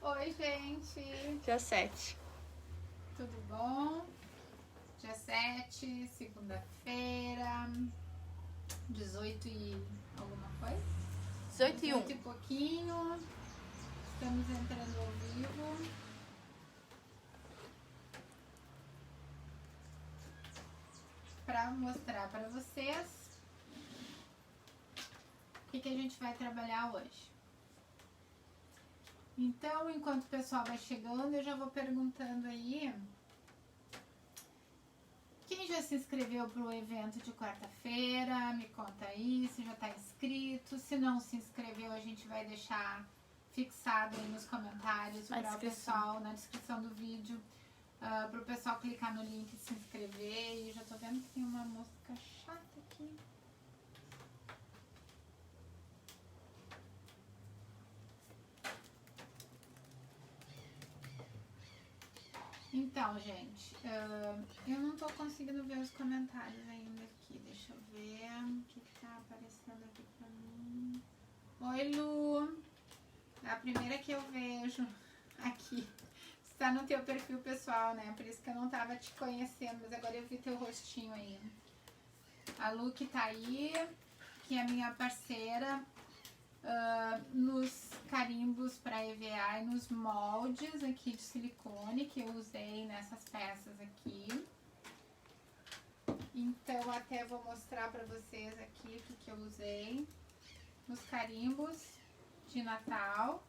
Oi, gente! Dia 7. Tudo bom? Dia 7, segunda-feira, 18 e alguma coisa? 18 e 1. 18 e pouquinho. Estamos entrando ao vivo. Para mostrar para vocês o que a gente vai trabalhar hoje. Então, enquanto o pessoal vai chegando, eu já vou perguntando aí. Quem já se inscreveu para o evento de quarta-feira? Me conta aí se já está inscrito. Se não se inscreveu, a gente vai deixar fixado aí nos comentários para o pessoal, na descrição do vídeo, para o pessoal clicar no link e se inscrever. E já tô vendo que tem uma mosca chata aqui. Então, gente, eu não tô conseguindo ver os comentários ainda aqui. Deixa eu ver o que tá aparecendo aqui pra mim. Oi, Lu! É a primeira que eu vejo aqui. Está no teu perfil pessoal, né? Por isso que eu não tava te conhecendo, mas agora eu vi teu rostinho aí. A Lu que tá aí, que é minha parceira nos carimbos para EVA e nos moldes aqui de silicone que eu usei nessas peças aqui. Então até vou mostrar para vocês aqui o que eu usei nos carimbos de Natal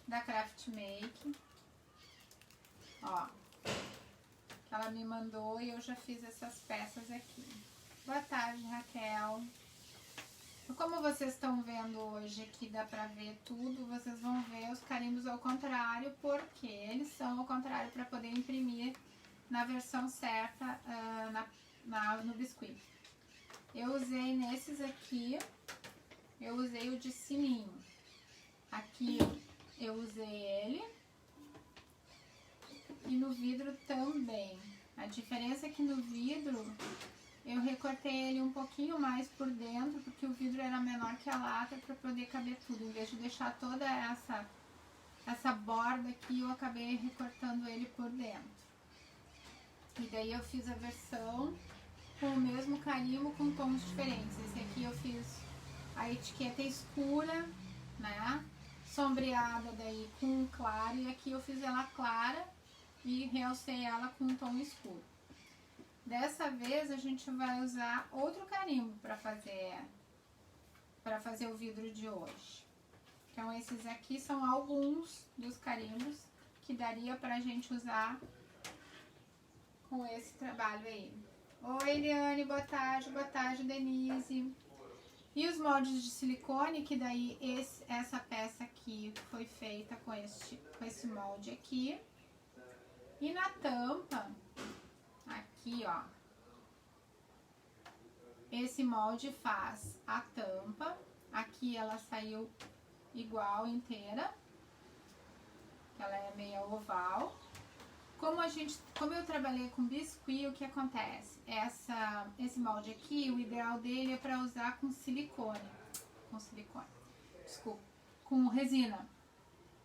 da Craft Make. Ó, que ela me mandou e eu já fiz essas peças aqui. Boa tarde, Raquel. Como vocês estão vendo hoje aqui, dá pra ver tudo, vocês vão ver os carimbos ao contrário, porque eles são ao contrário para poder imprimir na versão certa no biscuit. Eu usei nesses aqui, eu usei o de sininho. Aqui eu usei ele e no vidro também. A diferença é que no vidro eu recortei ele um pouquinho mais por dentro, porque o vidro era menor que a lata para poder caber tudo. Em vez de deixar toda essa borda aqui, eu acabei recortando ele por dentro. E daí eu fiz a versão com o mesmo carimbo com tons diferentes. Esse aqui eu fiz a etiqueta escura, né? Sombreada daí com claro, e aqui eu fiz ela clara e realcei ela com um tom escuro. Dessa vez a gente vai usar outro carimbo para fazer o vidro de hoje. Então esses aqui são alguns dos carimbos que daria pra gente usar com esse trabalho aí. Oi, Eliane, boa tarde, Denise. E os moldes de silicone, que daí essa peça aqui foi feita com esse molde aqui. E na tampa, aqui ó, esse molde faz a tampa, aqui ela saiu igual inteira, ela é meia oval. Como eu trabalhei com biscuit, o que acontece? Esse molde aqui, o ideal dele é para usar com com resina.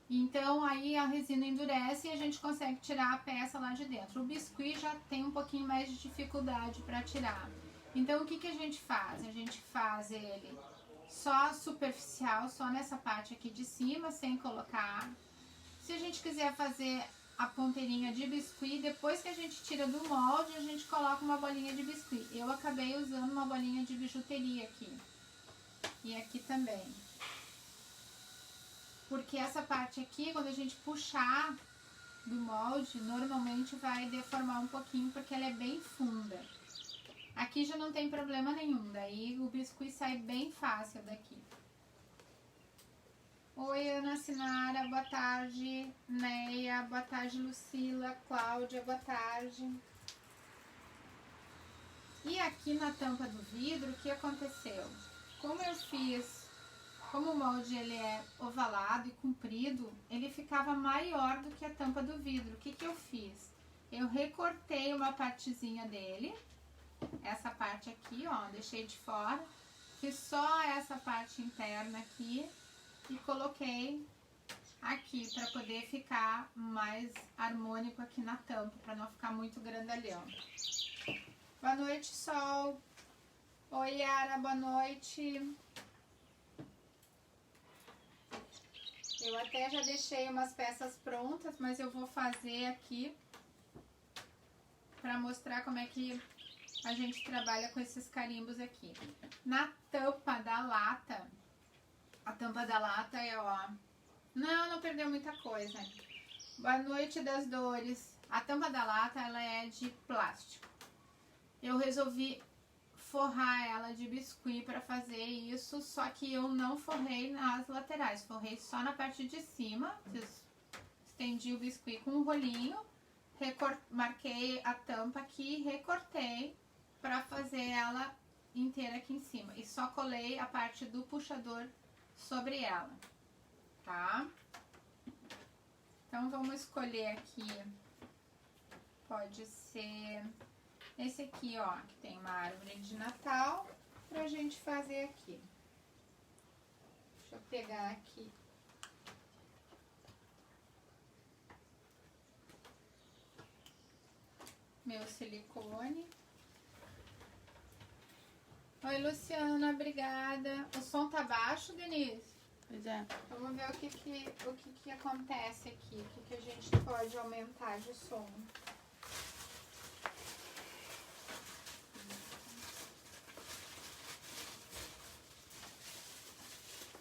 Então aí a resina endurece e a gente consegue tirar a peça lá de dentro. O biscuit já tem um pouquinho mais de dificuldade para tirar. Então o que a gente faz? A gente faz ele só superficial, só nessa parte aqui de cima, sem colocar. Se a gente quiser fazer a ponteirinha de biscuit, depois que a gente tira do molde, a gente coloca uma bolinha de biscuit. Eu acabei usando uma bolinha de bijuteria aqui. E aqui também. Porque essa parte aqui, quando a gente puxar do molde, normalmente vai deformar um pouquinho, porque ela é bem funda. Aqui já não tem problema nenhum, daí o biscuit sai bem fácil daqui. Oi, Ana Sinara, boa tarde. Neia, boa tarde, Lucila, Cláudia, boa tarde. E aqui na tampa do vidro, o que aconteceu? Como o molde ele é ovalado e comprido, ele ficava maior do que a tampa do vidro. O que eu fiz? Eu recortei uma partezinha dele, essa parte aqui, ó, deixei de fora, fiz só essa parte interna aqui e coloquei aqui para poder ficar mais harmônico aqui na tampa, para não ficar muito grandalhão. Boa noite, Sol. Oi, Yara, boa noite. Eu até já deixei umas peças prontas, mas eu vou fazer aqui para mostrar como é que a gente trabalha com esses carimbos aqui. Na tampa da lata, a tampa da lata é, ó... Não perdeu muita coisa. Boa noite das dores. A tampa da lata, ela é de plástico. Eu resolvi forrar ela de biscuit para fazer isso, só que eu não forrei nas laterais, forrei só na parte de cima. Estendi o biscuit com um rolinho, marquei a tampa aqui, recortei para fazer ela inteira aqui em cima e só colei a parte do puxador sobre ela, tá? Então vamos escolher aqui, pode ser esse aqui, ó, que tem uma árvore de Natal, pra gente fazer aqui. Deixa eu pegar aqui. Meu silicone. Oi, Luciana, obrigada. O som tá baixo, Denise? Pois é. Vamos ver o que acontece aqui, o que a gente pode aumentar de som.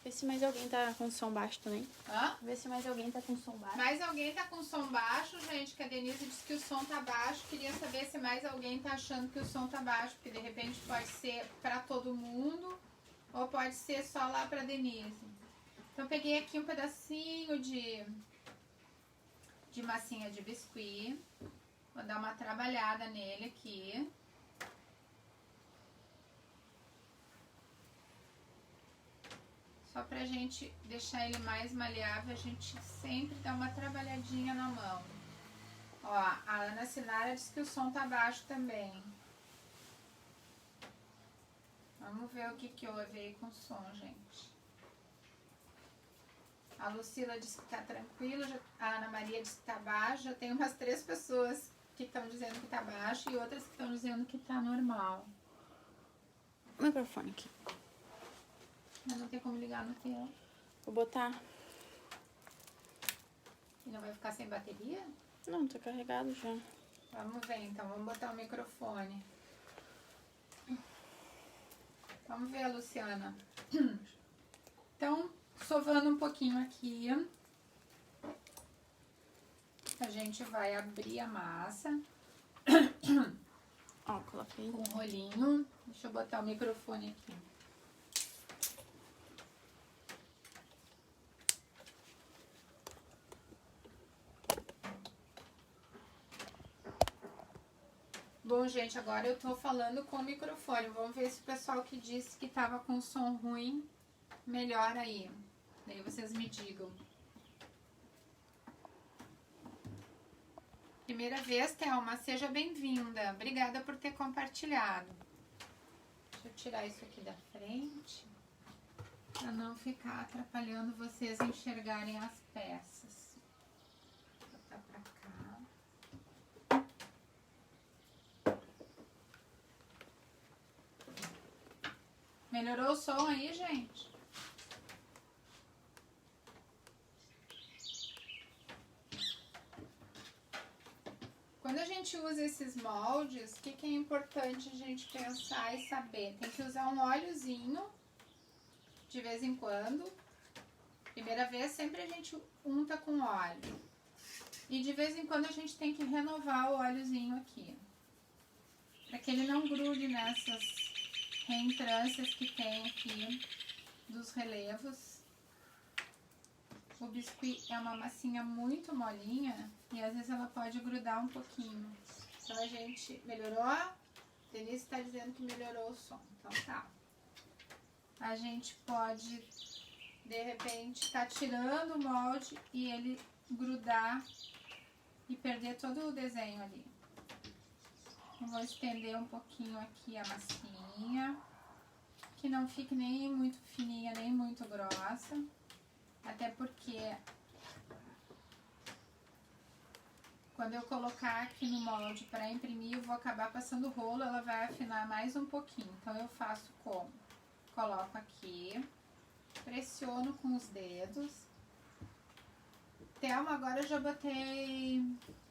Vê se mais alguém tá com som baixo também. Hã? Vê se mais alguém tá com som baixo. Mais alguém tá com som baixo, gente? Que a Denise disse que o som tá baixo. Queria saber se mais alguém tá achando que o som tá baixo, porque de repente pode ser pra todo mundo ou pode ser só lá pra Denise. Então eu peguei aqui um pedacinho de massinha de biscuit. Vou dar uma trabalhada nele aqui. Só pra gente deixar ele mais maleável, a gente sempre dá uma trabalhadinha na mão. Ó, a Ana Sinara disse que o som tá baixo também. Vamos ver o que houve aí com o som, gente. A Lucila disse que tá tranquilo, a Ana Maria disse que tá baixo. Já tem umas 3 pessoas que estão dizendo que tá baixo e outras que estão dizendo que tá normal. O microfone aqui. Mas não tem como ligar no teu. Vou botar. E não vai ficar sem bateria? Não, tá carregado já. Vamos ver então, vamos botar o microfone. Vamos ver, Luciana. Então, sovando um pouquinho aqui, a gente vai abrir a massa. Ó, coloquei. Com um rolinho. Deixa eu botar o microfone aqui. Bom, gente, agora eu tô falando com o microfone. Vamos ver se o pessoal que disse que tava com som ruim melhora aí. Daí vocês me digam. Primeira vez, Thelma, seja bem-vinda. Obrigada por ter compartilhado. Deixa eu tirar isso aqui da frente, para não ficar atrapalhando vocês enxergarem as peças. Vou botar pra cá. Melhorou o som aí, gente? Quando a gente usa esses moldes, o que é importante a gente pensar e saber? Tem que usar um óleozinho de vez em quando. Primeira vez, sempre a gente unta com óleo. E de vez em quando a gente tem que renovar o óleozinho aqui. Para que ele não grude nessas reentrâncias que tem aqui dos relevos. O biscuit é uma massinha muito molinha e às vezes ela pode grudar um pouquinho. Então a gente melhorou. Denise está dizendo que melhorou o som. Então tá. A gente pode, de repente, estar tirando o molde e ele grudar e perder todo o desenho ali. Eu vou estender um pouquinho aqui a massinha, que não fique nem muito fininha, nem muito grossa, até porque Quando eu colocar aqui no molde para imprimir, eu vou acabar passando o rolo, ela vai afinar mais um pouquinho. Então, eu faço como? Coloco aqui, pressiono com os dedos. Thelma, agora eu já botei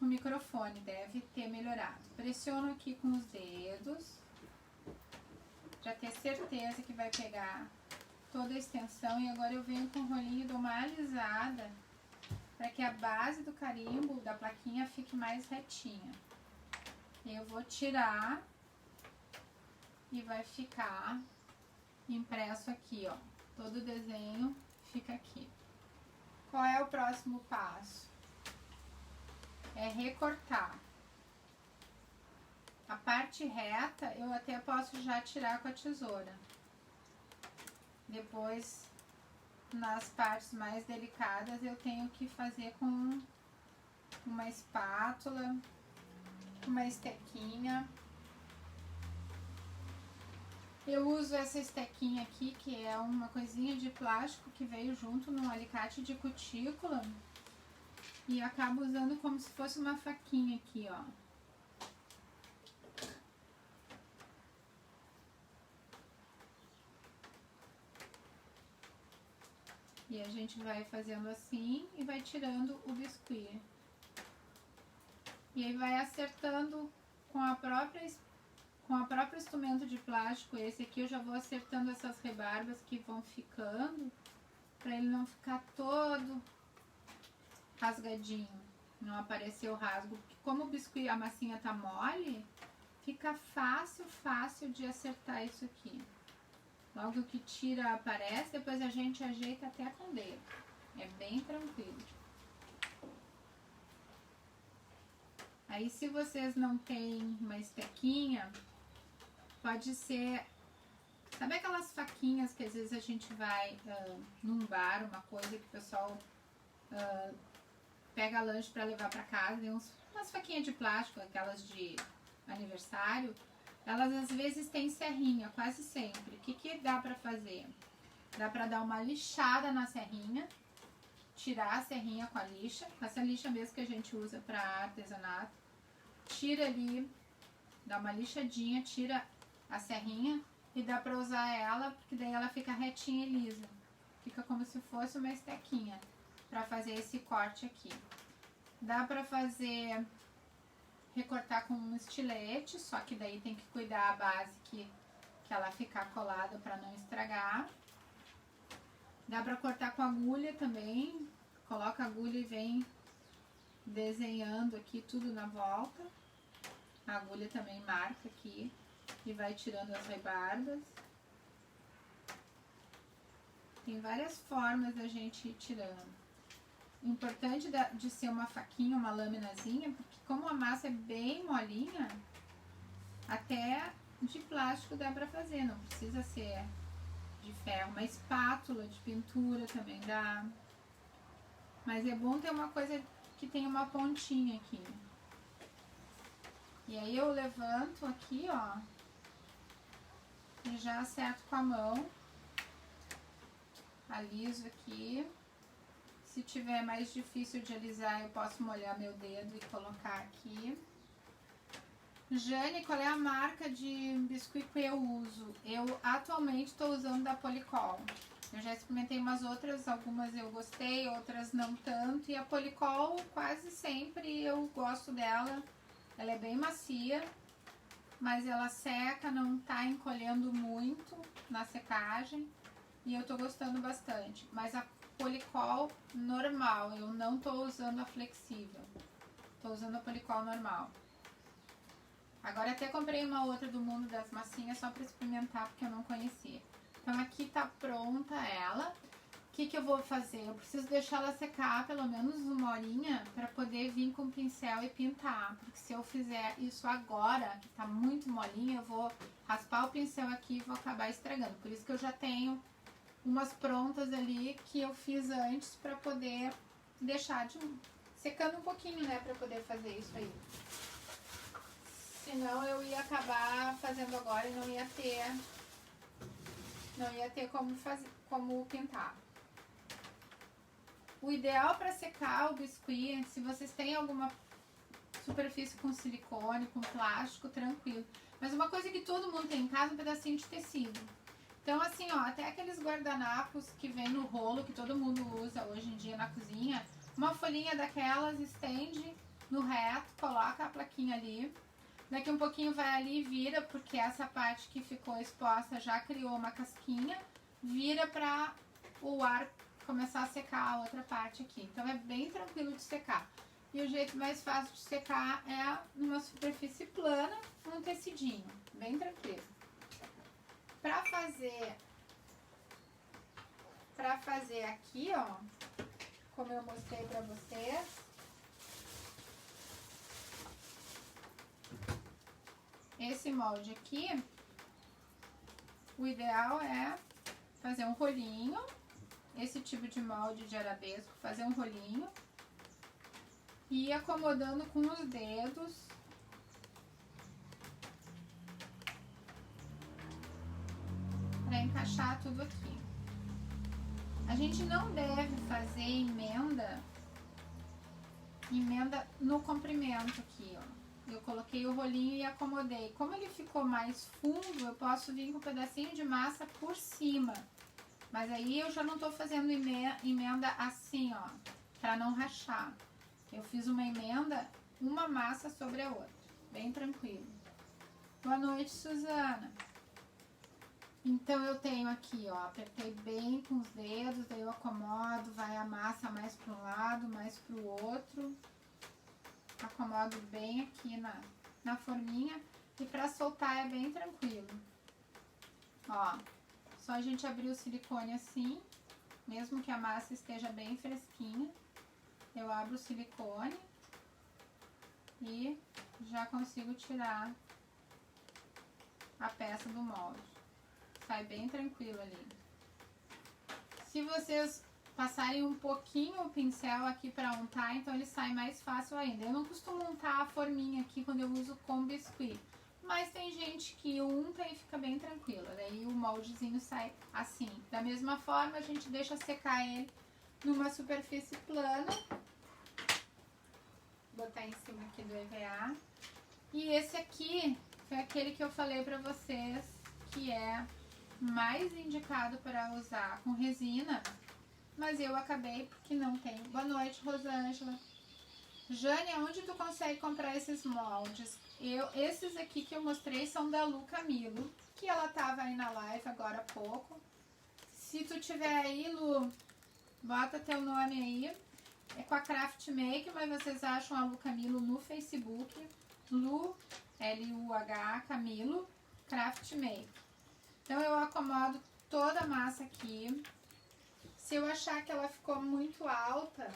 o microfone, deve ter melhorado. Pressiono aqui com os dedos, para ter certeza que vai pegar toda a extensão. E agora eu venho com o rolinho e dou uma alisada, para que a base do carimbo, da plaquinha, fique mais retinha. Eu vou tirar e vai ficar impresso aqui, ó. Todo o desenho fica aqui. Qual é o próximo passo? É recortar. A parte reta eu até posso já tirar com a tesoura. Depois, nas partes mais delicadas, eu tenho que fazer com uma espátula, uma estequinha. Eu uso essa estequinha aqui, que é uma coisinha de plástico que veio junto num alicate de cutícula. E acabo usando como se fosse uma faquinha aqui, ó. E a gente vai fazendo assim e vai tirando o biscuit. E aí vai acertando com o próprio instrumento de plástico. Esse aqui eu já vou acertando essas rebarbas que vão ficando, para ele não ficar todo rasgadinho, não aparecer o rasgo. Porque como o biscuit, a massinha tá mole, fica fácil de acertar isso aqui. Logo que tira aparece, depois a gente ajeita até com o dedo. É bem tranquilo. Aí se vocês não têm uma estequinha, pode ser... Sabe aquelas faquinhas que às vezes a gente vai num bar, uma coisa que o pessoal pega lanche para levar para casa, e umas faquinhas de plástico, aquelas de aniversário. Elas às vezes têm serrinha, quase sempre. O que dá pra fazer? Dá pra dar uma lixada na serrinha, tirar a serrinha com a lixa, com essa lixa mesmo que a gente usa pra artesanato. Tira ali, dá uma lixadinha, tira a serrinha e dá pra usar ela, porque daí ela fica retinha e lisa. Fica como se fosse uma estequinha pra fazer esse corte aqui. Dá pra fazer... recortar com um estilete, só que daí tem que cuidar a base que ela ficar colada para não estragar. Dá para cortar com agulha também, coloca a agulha e vem desenhando aqui tudo na volta. A agulha também marca aqui e vai tirando as rebarbas. Tem várias formas da gente ir tirando. Importante de ser uma faquinha, uma laminazinha, porque como a massa é bem molinha, até de plástico dá pra fazer, não precisa ser de ferro. Uma espátula de pintura também dá. Mas é bom ter uma coisa que tem uma pontinha aqui. E aí eu levanto aqui, ó, e já acerto com a mão, aliso aqui. Se tiver mais difícil de alisar, eu posso molhar meu dedo e colocar aqui. Jane, qual é a marca de biscuit que eu uso? Eu atualmente estou usando da Polycol. Eu já experimentei umas outras, algumas eu gostei, outras não tanto. E a Polycol, quase sempre eu gosto dela. Ela é bem macia, mas ela seca, não tá encolhendo muito na secagem. E eu tô gostando bastante. Mas a Polycol normal, eu não tô usando a flexível, tô usando a Polycol normal. Agora até comprei uma outra do Mundo das Massinhas só para experimentar, porque eu não conhecia. Então aqui tá pronta ela. O que eu vou fazer? Eu preciso deixar ela secar pelo menos uma horinha para poder vir com o pincel e pintar, porque se eu fizer isso agora, que tá muito molinha, eu vou raspar o pincel aqui e vou acabar estragando. Por isso que eu já tenho umas prontas ali que eu fiz antes para poder deixar secando um pouquinho, né, para poder fazer isso aí. Senão eu ia acabar fazendo agora e não ia ter como pintar. O ideal para secar o biscuit, se vocês têm alguma superfície com silicone, com plástico, tranquilo. Mas uma coisa que todo mundo tem em casa é um pedacinho de tecido. Então assim, ó, até aqueles guardanapos que vem no rolo, que todo mundo usa hoje em dia na cozinha, uma folhinha daquelas, estende no reto, coloca a plaquinha ali. Daqui um pouquinho vai ali e vira, porque essa parte que ficou exposta já criou uma casquinha, vira para o ar começar a secar a outra parte aqui. Então é bem tranquilo de secar. E o jeito mais fácil de secar é numa superfície plana, um tecidinho, bem tranquilo. Para fazer aqui, ó, como eu mostrei para vocês, esse molde aqui, o ideal é fazer um rolinho, esse tipo de molde de arabesco, fazer um rolinho e ir acomodando com os dedos para encaixar tudo aqui. A gente não deve fazer emenda no comprimento aqui, ó. Eu coloquei o rolinho e acomodei. Como ele ficou mais fundo, eu posso vir com um pedacinho de massa por cima. Mas aí eu já não tô fazendo emenda assim, ó, pra não rachar. Eu fiz uma emenda, uma massa sobre a outra. Bem tranquilo. Boa noite, Suzana. Então eu tenho aqui, ó, apertei bem com os dedos, daí eu acomodo, vai a massa mais para um lado, mais para o outro. Acomodo bem aqui na forminha e para soltar é bem tranquilo. Ó, só a gente abrir o silicone assim, mesmo que a massa esteja bem fresquinha, eu abro o silicone e já consigo tirar a peça do molde. Sai bem tranquilo ali. Se vocês passarem um pouquinho o pincel aqui para untar, então ele sai mais fácil ainda. Eu não costumo untar a forminha aqui quando eu uso com biscuit, mas tem gente que unta e fica bem tranquila. Daí o moldezinho sai assim. Da mesma forma, a gente deixa secar ele numa superfície plana. Vou botar em cima aqui do EVA. E esse aqui foi aquele que eu falei para vocês que é mais indicado para usar com resina, mas eu acabei porque não tem. Boa noite, Rosângela. Jane, onde tu consegue comprar esses moldes? Esses aqui que eu mostrei são da Lu Camilo, que ela tava aí na live agora há pouco. Se tu tiver aí, Lu, bota teu nome aí. É com a Craft Make, mas vocês acham a Lu Camilo no Facebook. Lu, L-U-H, Camilo, Craft Make. Então eu acomodo toda a massa aqui. Se eu achar que ela ficou muito alta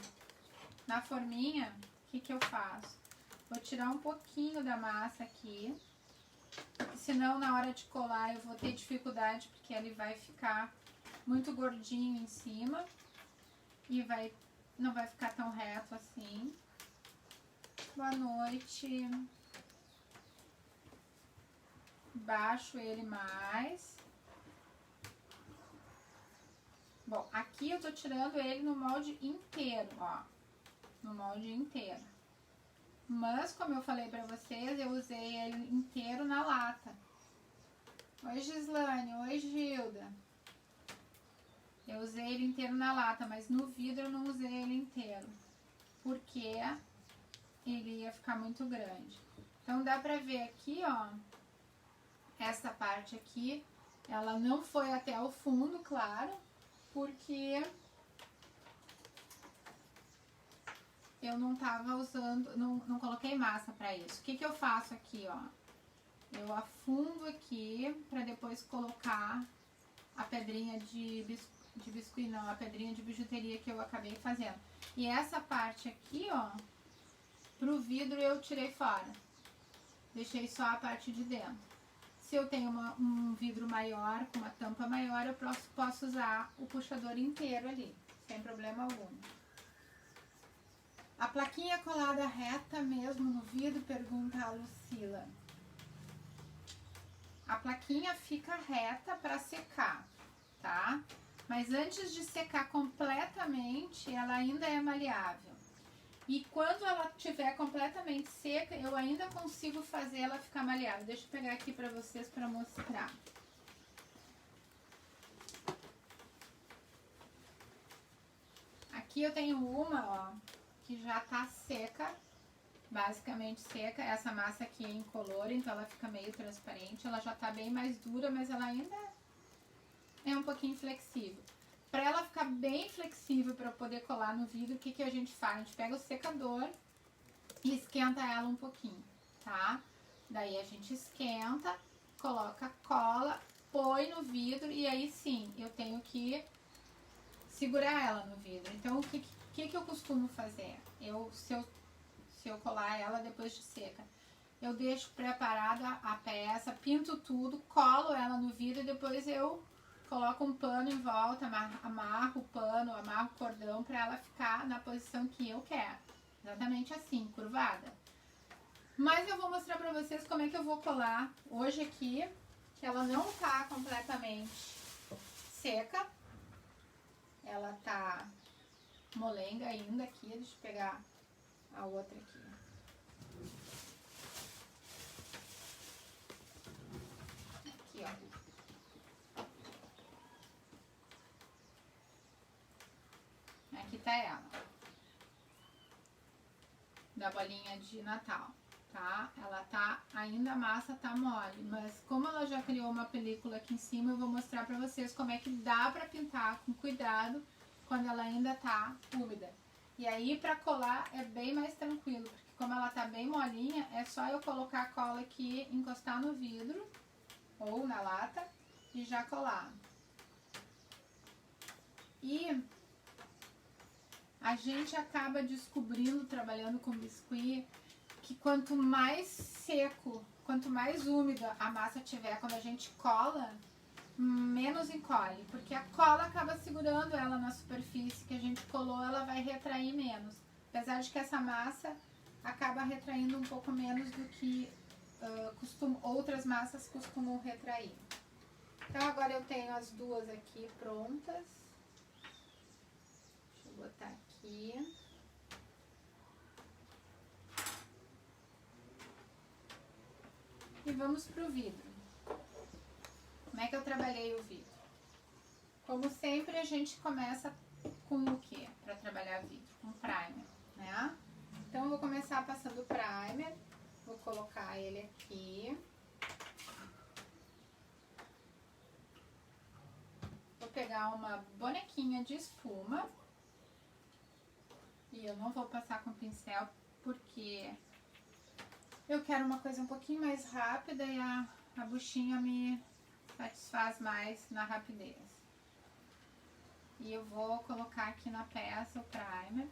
na forminha, o que eu faço? Vou tirar um pouquinho da massa aqui, senão na hora de colar eu vou ter dificuldade, porque ele vai ficar muito gordinho em cima e não vai ficar tão reto assim. Boa noite. Baixo ele mais. Bom, aqui eu tô tirando ele no molde inteiro, ó. No molde inteiro. Mas, como eu falei pra vocês, eu usei ele inteiro na lata. Oi, Gislane. Oi, Gilda. Eu usei ele inteiro na lata, mas no vidro eu não usei ele inteiro. Porque ele ia ficar muito grande. Então, dá pra ver aqui, ó. Essa parte aqui, ela não foi até o fundo, claro. Porque eu não tava usando, não coloquei massa pra isso. O que eu faço aqui, ó? Eu afundo aqui pra depois colocar a pedrinha de biscuit, não, a pedrinha de bijuteria que eu acabei fazendo. E essa parte aqui, ó, pro vidro eu tirei fora. Deixei só a parte de dentro. Se eu tenho um vidro maior, com uma tampa maior, eu posso usar o puxador inteiro ali, sem problema algum. A plaquinha colada reta mesmo no vidro, pergunta a Lucila. A plaquinha fica reta para secar, tá? Mas antes de secar completamente, ela ainda é maleável. E quando ela estiver completamente seca, eu ainda consigo fazer ela ficar maleável. Deixa eu pegar aqui pra vocês pra mostrar. Aqui eu tenho uma, ó, que já tá seca, basicamente seca. Essa massa aqui é incolor, então ela fica meio transparente. Ela já tá bem mais dura, mas ela ainda é um pouquinho flexível. Para ela ficar bem flexível para poder colar no vidro, o que que a gente faz? A gente pega o secador e esquenta ela um pouquinho, tá? Daí a gente esquenta, coloca cola, põe no vidro e aí sim, eu tenho que segurar ela no vidro. Então, o que eu costumo fazer? Se eu colar ela depois de seca, eu deixo preparada a peça, pinto tudo, colo ela no vidro e depois eu coloco um pano em volta, amarro o pano, amarro o cordão para ela ficar na posição que eu quero. Exatamente assim, curvada. Mas eu vou mostrar pra vocês como é que eu vou colar hoje aqui, que ela não tá completamente seca. Ela tá molenga ainda aqui. Deixa eu pegar a outra aqui. Aqui, ó. Aqui tá ela, da bolinha de Natal, tá? Ela tá, ainda a massa tá mole, mas como ela já criou uma película aqui em cima, eu vou mostrar pra vocês como é que dá pra pintar com cuidado quando ela ainda tá úmida. E aí pra colar é bem mais tranquilo, porque como ela tá bem molinha, é só eu colocar a cola aqui, encostar no vidro ou na lata e já colar. E a gente acaba descobrindo, trabalhando com biscuit, que quanto mais seco, quanto mais úmida a massa tiver quando a gente cola, menos encolhe. Porque a cola acaba segurando ela na superfície que a gente colou, ela vai retrair menos. Apesar de que essa massa acaba retraindo um pouco menos do que outras massas costumam retrair. Então agora eu tenho as duas aqui prontas. Deixa eu botar aqui. E vamos pro vidro. Como é que eu trabalhei o vidro? Como sempre, a gente começa com o quê? Para trabalhar vidro? Com primer, né? Então eu vou começar passando o primer. Vou colocar ele aqui. Vou pegar uma bonequinha de espuma. E eu não vou passar com pincel porque eu quero uma coisa um pouquinho mais rápida e a buchinha me satisfaz mais na rapidez. E eu vou colocar aqui na peça o primer.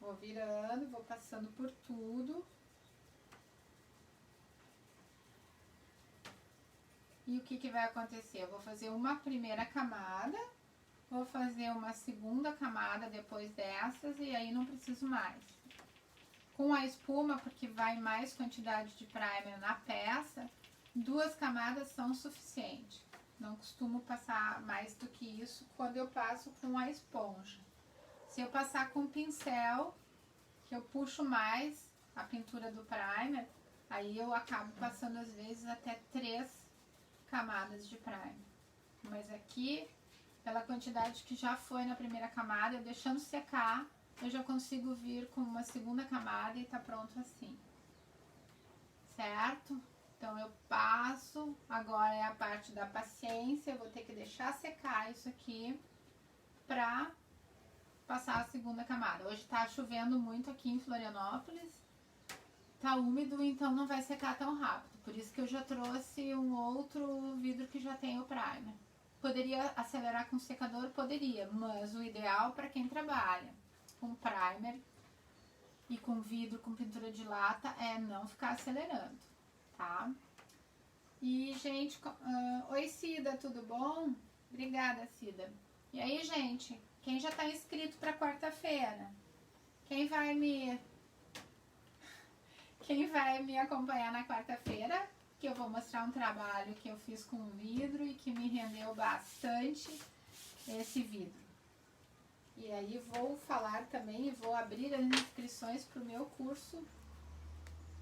Vou virando, vou passando por tudo. E o que que vai acontecer? Eu vou fazer uma primeira camada, vou fazer uma segunda camada depois dessas e aí não preciso mais. Com a espuma, porque vai mais quantidade de primer na peça, 2 camadas são suficientes. Não costumo passar mais do que isso quando eu passo com a esponja. Se eu passar com pincel, que eu puxo mais a pintura do primer, aí eu acabo passando às vezes até 3 camadas de primer. Mas aqui, pela quantidade que já foi na primeira camada, eu deixando secar, eu já consigo vir com uma segunda camada e tá pronto assim. Certo? Então eu passo, agora é a parte da paciência, eu vou ter que deixar secar isso aqui pra passar a segunda camada. Hoje tá chovendo muito aqui em Florianópolis, tá úmido, então não vai secar tão rápido. Por isso que eu já trouxe um outro vidro que já tem o primer. Poderia acelerar com secador? Poderia, mas o ideal para quem trabalha com primer e com vidro, com pintura de lata, é não ficar acelerando, tá? E, gente, oi Cida, tudo bom? Obrigada, Cida. E aí, gente, quem já tá inscrito para quarta-feira? Quem vai me acompanhar na quarta-feira? Que eu vou mostrar um trabalho que eu fiz com vidro e que me rendeu bastante. esse vidro. E aí vou falar também e vou abrir as inscrições para o meu curso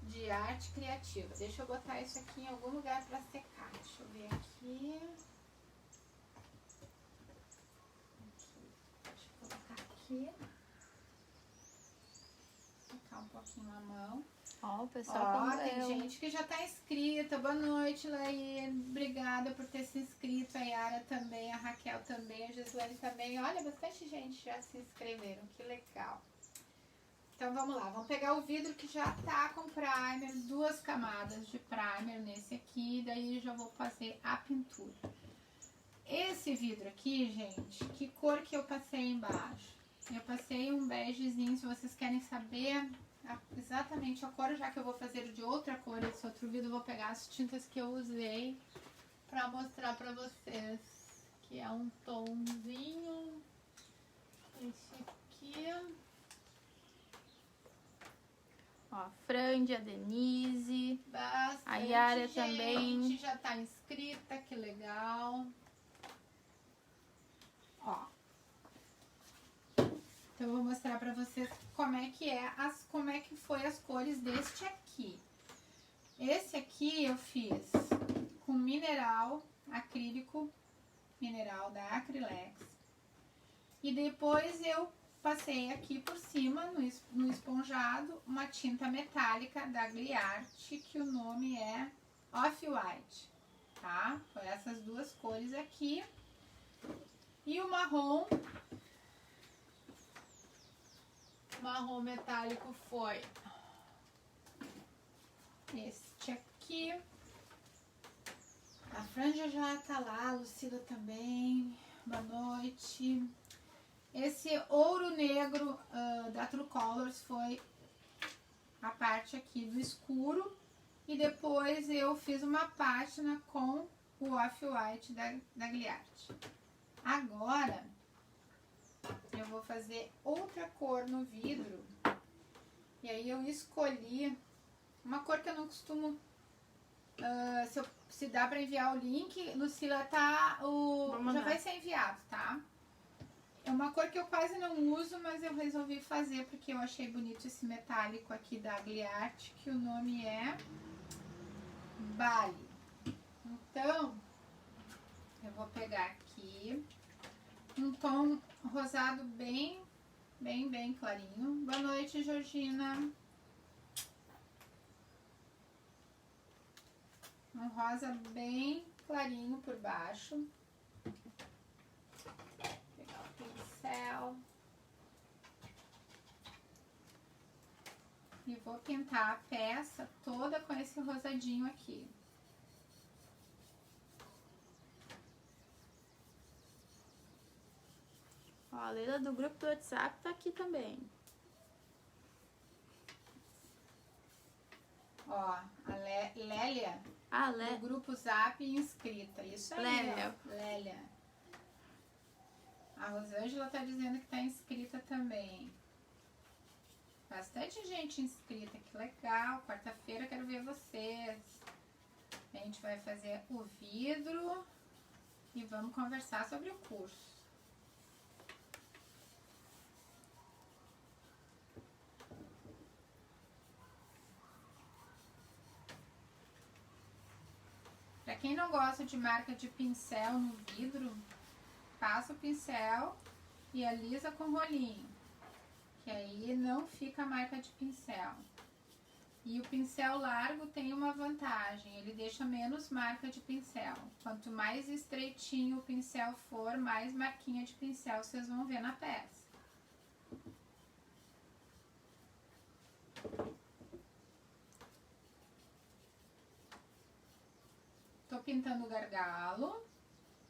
de arte criativa. Deixa eu botar isso aqui em algum lugar para secar. Deixa eu ver aqui. Deixa eu colocar aqui. Secar um pouquinho a mão. Ó, o pessoal tem gente que já tá inscrita. Boa noite, Laíne. Obrigada por ter se inscrito. A Yara também, a Raquel também, a Gislaine também. Olha, bastante gente já se inscreveram. Que legal. Então vamos lá, vamos pegar o vidro que já tá com primer, 2 camadas de primer nesse aqui, daí já vou fazer a pintura. Esse vidro aqui, gente, que cor que eu passei embaixo? Eu passei um begezinho, se vocês querem saber exatamente a cor, já que eu vou fazer de outra cor esse outro vidro, eu vou pegar as tintas que eu usei pra mostrar pra vocês, que é um tomzinho, esse aqui. Ó, Frande, a Denise, Bastante a Yara gente também. já tá inscrita, que legal. Ó. Então eu vou mostrar pra vocês como é que foi as cores deste aqui. Esse aqui eu fiz com mineral acrílico, mineral da Acrylex. E depois eu passei aqui por cima, no esponjado, uma tinta metálica da Gliart, que o nome é Off-White, tá? Foi essas 2 cores aqui. E o marrom metálico foi este aqui. A Franja já tá lá, a Lucila também. Boa noite. Esse ouro negro da True Colors foi a parte aqui do escuro. E depois eu fiz uma pátina com o Off-White da Gliart. Agora, eu vou fazer outra cor no vidro. E aí eu escolhi uma cor que eu não costumo... se dá pra enviar o link, Lucila, tá... já vai ser enviado, tá? É uma cor que eu quase não uso, mas eu resolvi fazer porque eu achei bonito esse metálico aqui da Gliart, que o nome é Bali. Então, eu vou pegar aqui um tom rosado bem clarinho. Boa noite, Georgina. Um rosa bem clarinho por baixo. Pincel e vou pintar a peça toda com esse rosadinho aqui. Ó, a Leila do grupo do WhatsApp tá aqui também. Ó, a Lélia do grupo Zap inscrita. Isso aí, Lélia. ó, Lélia. A Rosângela tá dizendo que tá inscrita também. Bastante gente inscrita, que legal. Quarta-feira quero ver vocês. A gente vai fazer o vidro e vamos conversar sobre o curso. Pra quem não gosta de marca de pincel no vidro, passa o pincel e alisa com rolinho, que aí não fica a marca de pincel. E o pincel largo tem uma vantagem, ele deixa menos marca de pincel. Quanto mais estreitinho o pincel for, mais marquinha de pincel vocês vão ver na peça. Tô pintando o gargalo,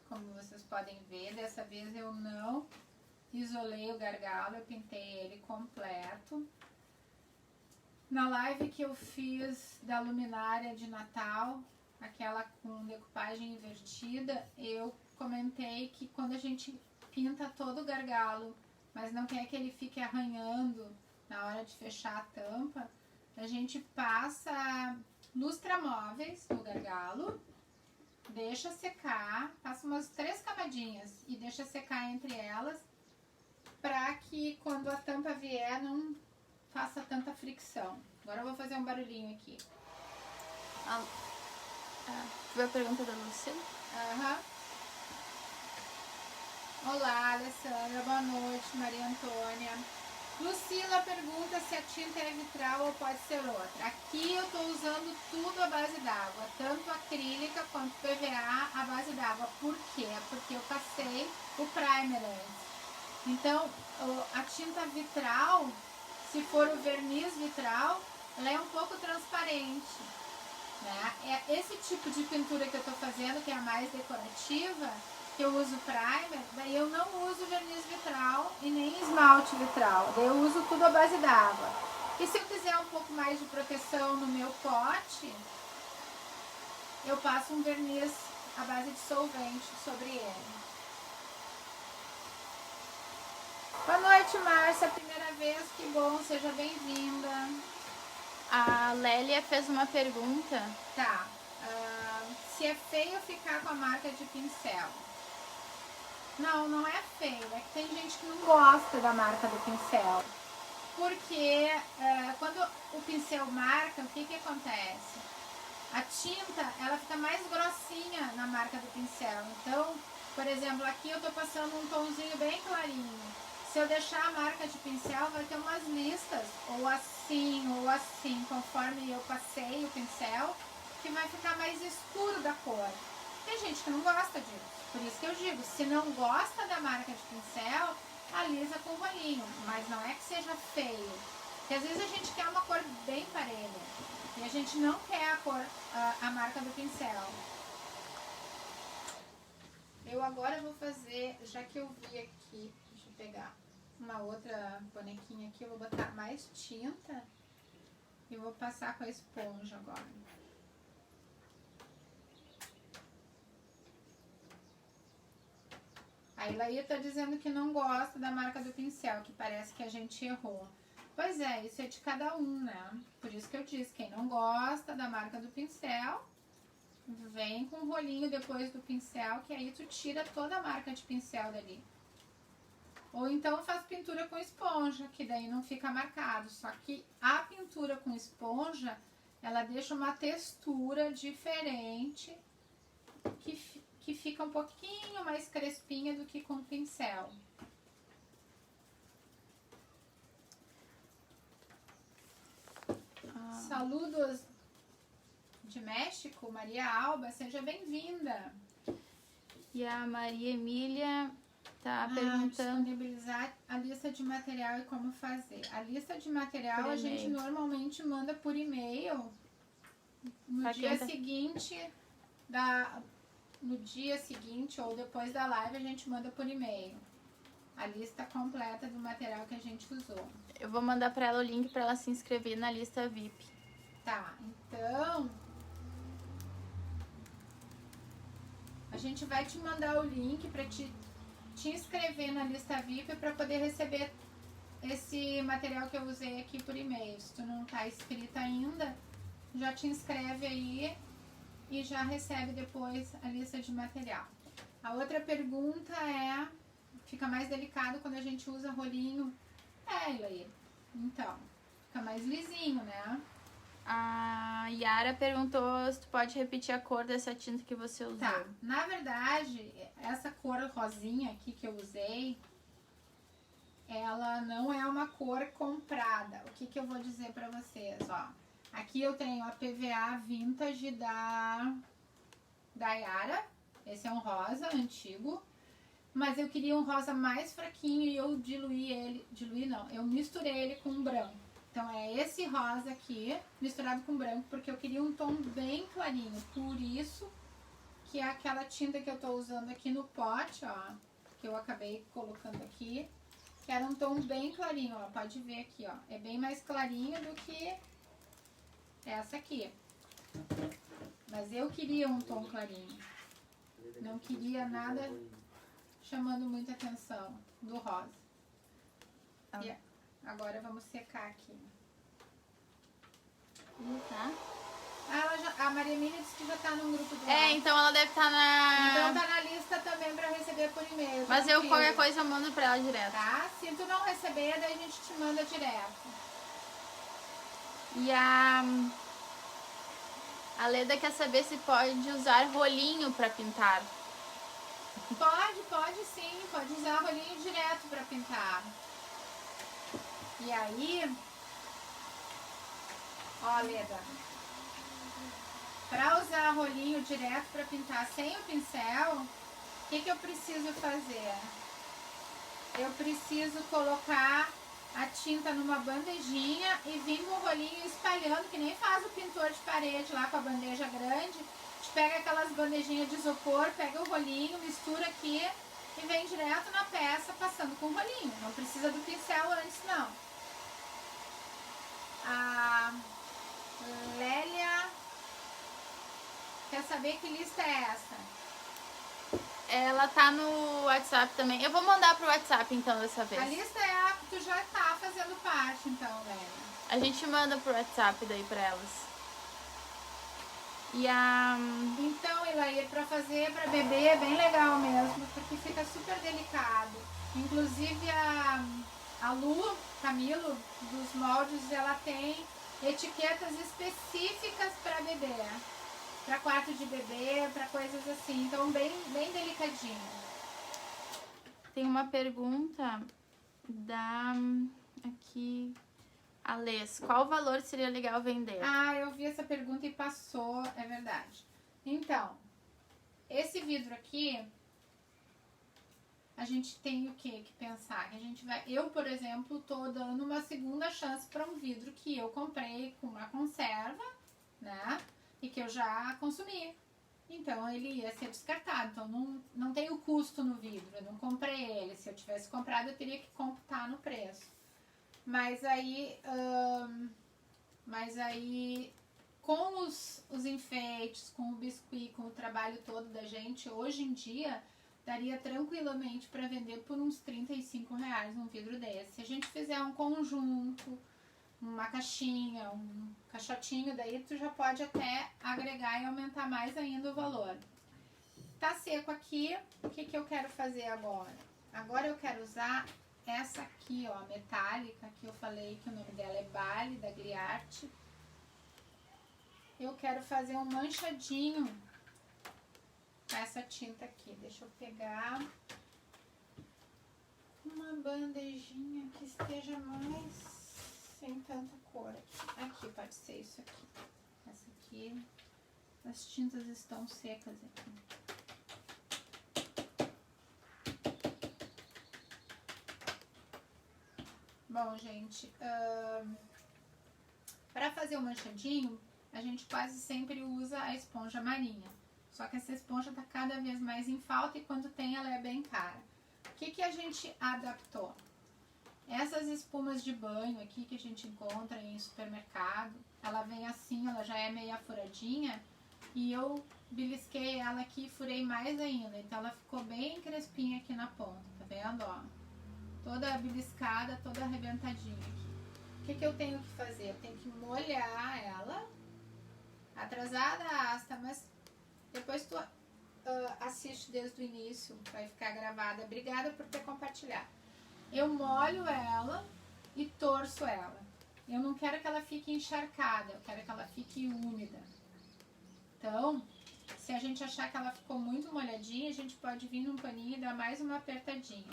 como vocês podem ver. Dessa vez eu não isolei o gargalo, eu pintei ele completo. Na live que eu fiz da luminária de Natal, aquela com decupagem invertida, eu comentei que quando a gente pinta todo o gargalo, mas não quer que ele fique arranhando na hora de fechar a tampa, a gente passa lustramóveis no gargalo deixa secar, passa umas 3 camadinhas e deixa secar entre elas, para que quando a tampa vier não faça tanta fricção. Agora eu vou fazer um barulhinho aqui. Foi a pergunta da Lucila? Aham. Olá, Alessandra, boa noite, Maria Antônia. Lucila pergunta se a tinta é vitral ou pode ser outra. Aqui eu estou usando tudo à base d'água, tanto acrílica quanto PVA à base d'água. Por quê? Porque eu passei o primer antes. Então, a tinta vitral, se for o verniz vitral, ela é um pouco transparente, né? É esse tipo de pintura que eu estou fazendo, que é a mais decorativa, que eu uso primer, daí eu não uso verniz vitral e nem esmalte vitral, daí eu uso tudo à base d'água. E se eu quiser um pouco mais de proteção no meu pote, eu passo um verniz à base de solvente sobre ele. Boa noite, Márcia, primeira vez, que bom, seja bem-vinda. A Lélia fez uma pergunta. Tá, se é feio ficar com a marca de pincel. Não, não é feio, é que tem gente que não gosta da marca do pincel. Porque quando o pincel marca, o que acontece? A tinta, ela fica mais grossinha na marca do pincel. Então, por exemplo, aqui eu tô passando um tomzinho bem clarinho. Se eu deixar a marca de pincel, vai ter umas listas, ou assim, conforme eu passei o pincel, que vai ficar mais escuro da cor. Tem gente que não gosta disso. Por isso que eu digo, se não gosta da marca de pincel, alisa com rolinho. Mas não é que seja feio. Porque às vezes a gente quer uma cor bem parelha. E a gente não quer a marca do pincel. Eu agora vou fazer, já que eu vi aqui, deixa eu pegar uma outra bonequinha aqui, eu vou botar mais tinta e vou passar com a esponja agora. A Ilaí tá dizendo que não gosta da marca do pincel, que parece que a gente errou. Pois é, isso é de cada um, né? Por isso que eu disse, quem não gosta da marca do pincel, vem com o rolinho depois do pincel, que aí tu tira toda a marca de pincel dali. Ou então faz pintura com esponja, que daí não fica marcado. Só que a pintura com esponja, ela deixa uma textura diferente, que fica um pouquinho mais crespinha do que com o pincel. Saludos de México, Maria Alba, seja bem-vinda. E a Maria Emília tá perguntando... Disponibilizar a lista de material e como fazer. A lista de material a gente normalmente manda por e-mail no dia seguinte no dia seguinte ou depois da live a gente manda por e-mail a lista completa do material que a gente usou. Eu vou mandar para ela o link para ela se inscrever na lista VIP. Tá, então a gente vai te mandar o link para te inscrever na lista VIP para poder receber esse material que eu usei aqui por e-mail. Se tu não tá inscrita ainda, já te inscreve aí e já recebe depois a lista de material. A outra pergunta é, fica mais delicado quando a gente usa rolinho? Ilaí, então, fica mais lisinho, né? A Yara perguntou se tu pode repetir a cor dessa tinta que você usou. Tá, na verdade, essa cor rosinha aqui que eu usei, ela não é uma cor comprada. O que eu vou dizer pra vocês, ó. Aqui eu tenho a PVA Vintage da Yara. Esse é um rosa antigo. Mas eu queria um rosa mais fraquinho e eu eu misturei ele com um branco. Então é esse rosa aqui misturado com branco, porque eu queria um tom bem clarinho. Por isso que é aquela tinta que eu tô usando aqui no pote, ó, que eu acabei colocando aqui, que era um tom bem clarinho, ó, pode ver aqui, ó. É bem mais clarinho do que essa aqui. Mas eu queria um tom clarinho. Não queria nada chamando muita atenção do rosa. E agora vamos secar aqui. Tá? A Maria Emília disse que já tá num grupo do Então ela deve estar na... Então tá na lista também pra receber por e-mail. Mas eu, qualquer coisa, eu mando pra ela direto. Tá? Se tu não receber, daí a gente te manda direto. E a Leda quer saber se pode usar rolinho pra pintar. Pode sim. Pode usar rolinho direto pra pintar. E aí... Ó, Leda. Pra usar rolinho direto pra pintar sem o pincel, o que eu preciso fazer? Eu preciso colocar a tinta numa bandejinha e vir com o rolinho espalhando, que nem faz o pintor de parede lá com a bandeja grande. A gente pega aquelas bandejinhas de isopor, pega o rolinho, mistura aqui e vem direto na peça passando com o rolinho. Não precisa do pincel antes, não. A Lélia quer saber que lista é essa? Ela tá no WhatsApp também. Eu vou mandar pro WhatsApp então dessa vez. A lista é a que tu já tá fazendo parte, então, Lélia. A gente manda pro WhatsApp daí pra elas. E a... Então, Ilair, pra fazer pra bebê é bem legal mesmo, porque fica super delicado. Inclusive a Lu Camilo, dos moldes, ela tem etiquetas específicas pra bebê. Pra quarto de bebê, pra coisas assim. Então, bem delicadinho. Tem uma pergunta da... Aqui... Alês, qual valor seria legal vender? Ah, eu vi essa pergunta e passou, é verdade. Então, esse vidro aqui, a gente tem o que pensar? Que a gente vai, eu, por exemplo, tô dando uma segunda chance para um vidro que eu comprei com uma conserva, né? E que eu já consumi. Então, ele ia ser descartado. Então, não tem o custo no vidro. Eu não comprei ele. Se eu tivesse comprado, eu teria que computar no preço. Mas aí com os enfeites, com o biscuit, com o trabalho todo da gente, hoje em dia, daria tranquilamente para vender por uns R$35 um vidro desse. Se a gente fizer um conjunto, uma caixinha, um caixotinho, daí tu já pode até agregar e aumentar mais ainda o valor. Tá seco aqui, o que eu quero fazer agora? Agora eu quero usar essa aqui, ó, metálica, que eu falei que o nome dela é Bali, da Gliarte. Eu quero fazer um manchadinho com essa tinta aqui. Deixa eu pegar uma bandejinha que esteja mais sem tanta cor aqui. Aqui, pode ser isso aqui. Essa aqui, as tintas estão secas aqui. Bom, gente, para fazer o manchadinho, a gente quase sempre usa a esponja marinha. Só que essa esponja está cada vez mais em falta e quando tem ela é bem cara. O que a gente adaptou? Essas espumas de banho aqui que a gente encontra em supermercado, ela vem assim, ela já é meia furadinha e eu belisquei ela aqui e furei mais ainda. Então ela ficou bem crespinha aqui na ponta, tá vendo, ó? Toda beliscada, toda arrebentadinha aqui. O que eu tenho que fazer? Eu tenho que molhar ela, atrasada a asta, mas depois tu assiste desde o início, vai ficar gravada. Obrigada por ter compartilhado. Eu molho ela e torço ela. Eu não quero que ela fique encharcada, eu quero que ela fique úmida. Então, se a gente achar que ela ficou muito molhadinha, a gente pode vir num paninho e dar mais uma apertadinha.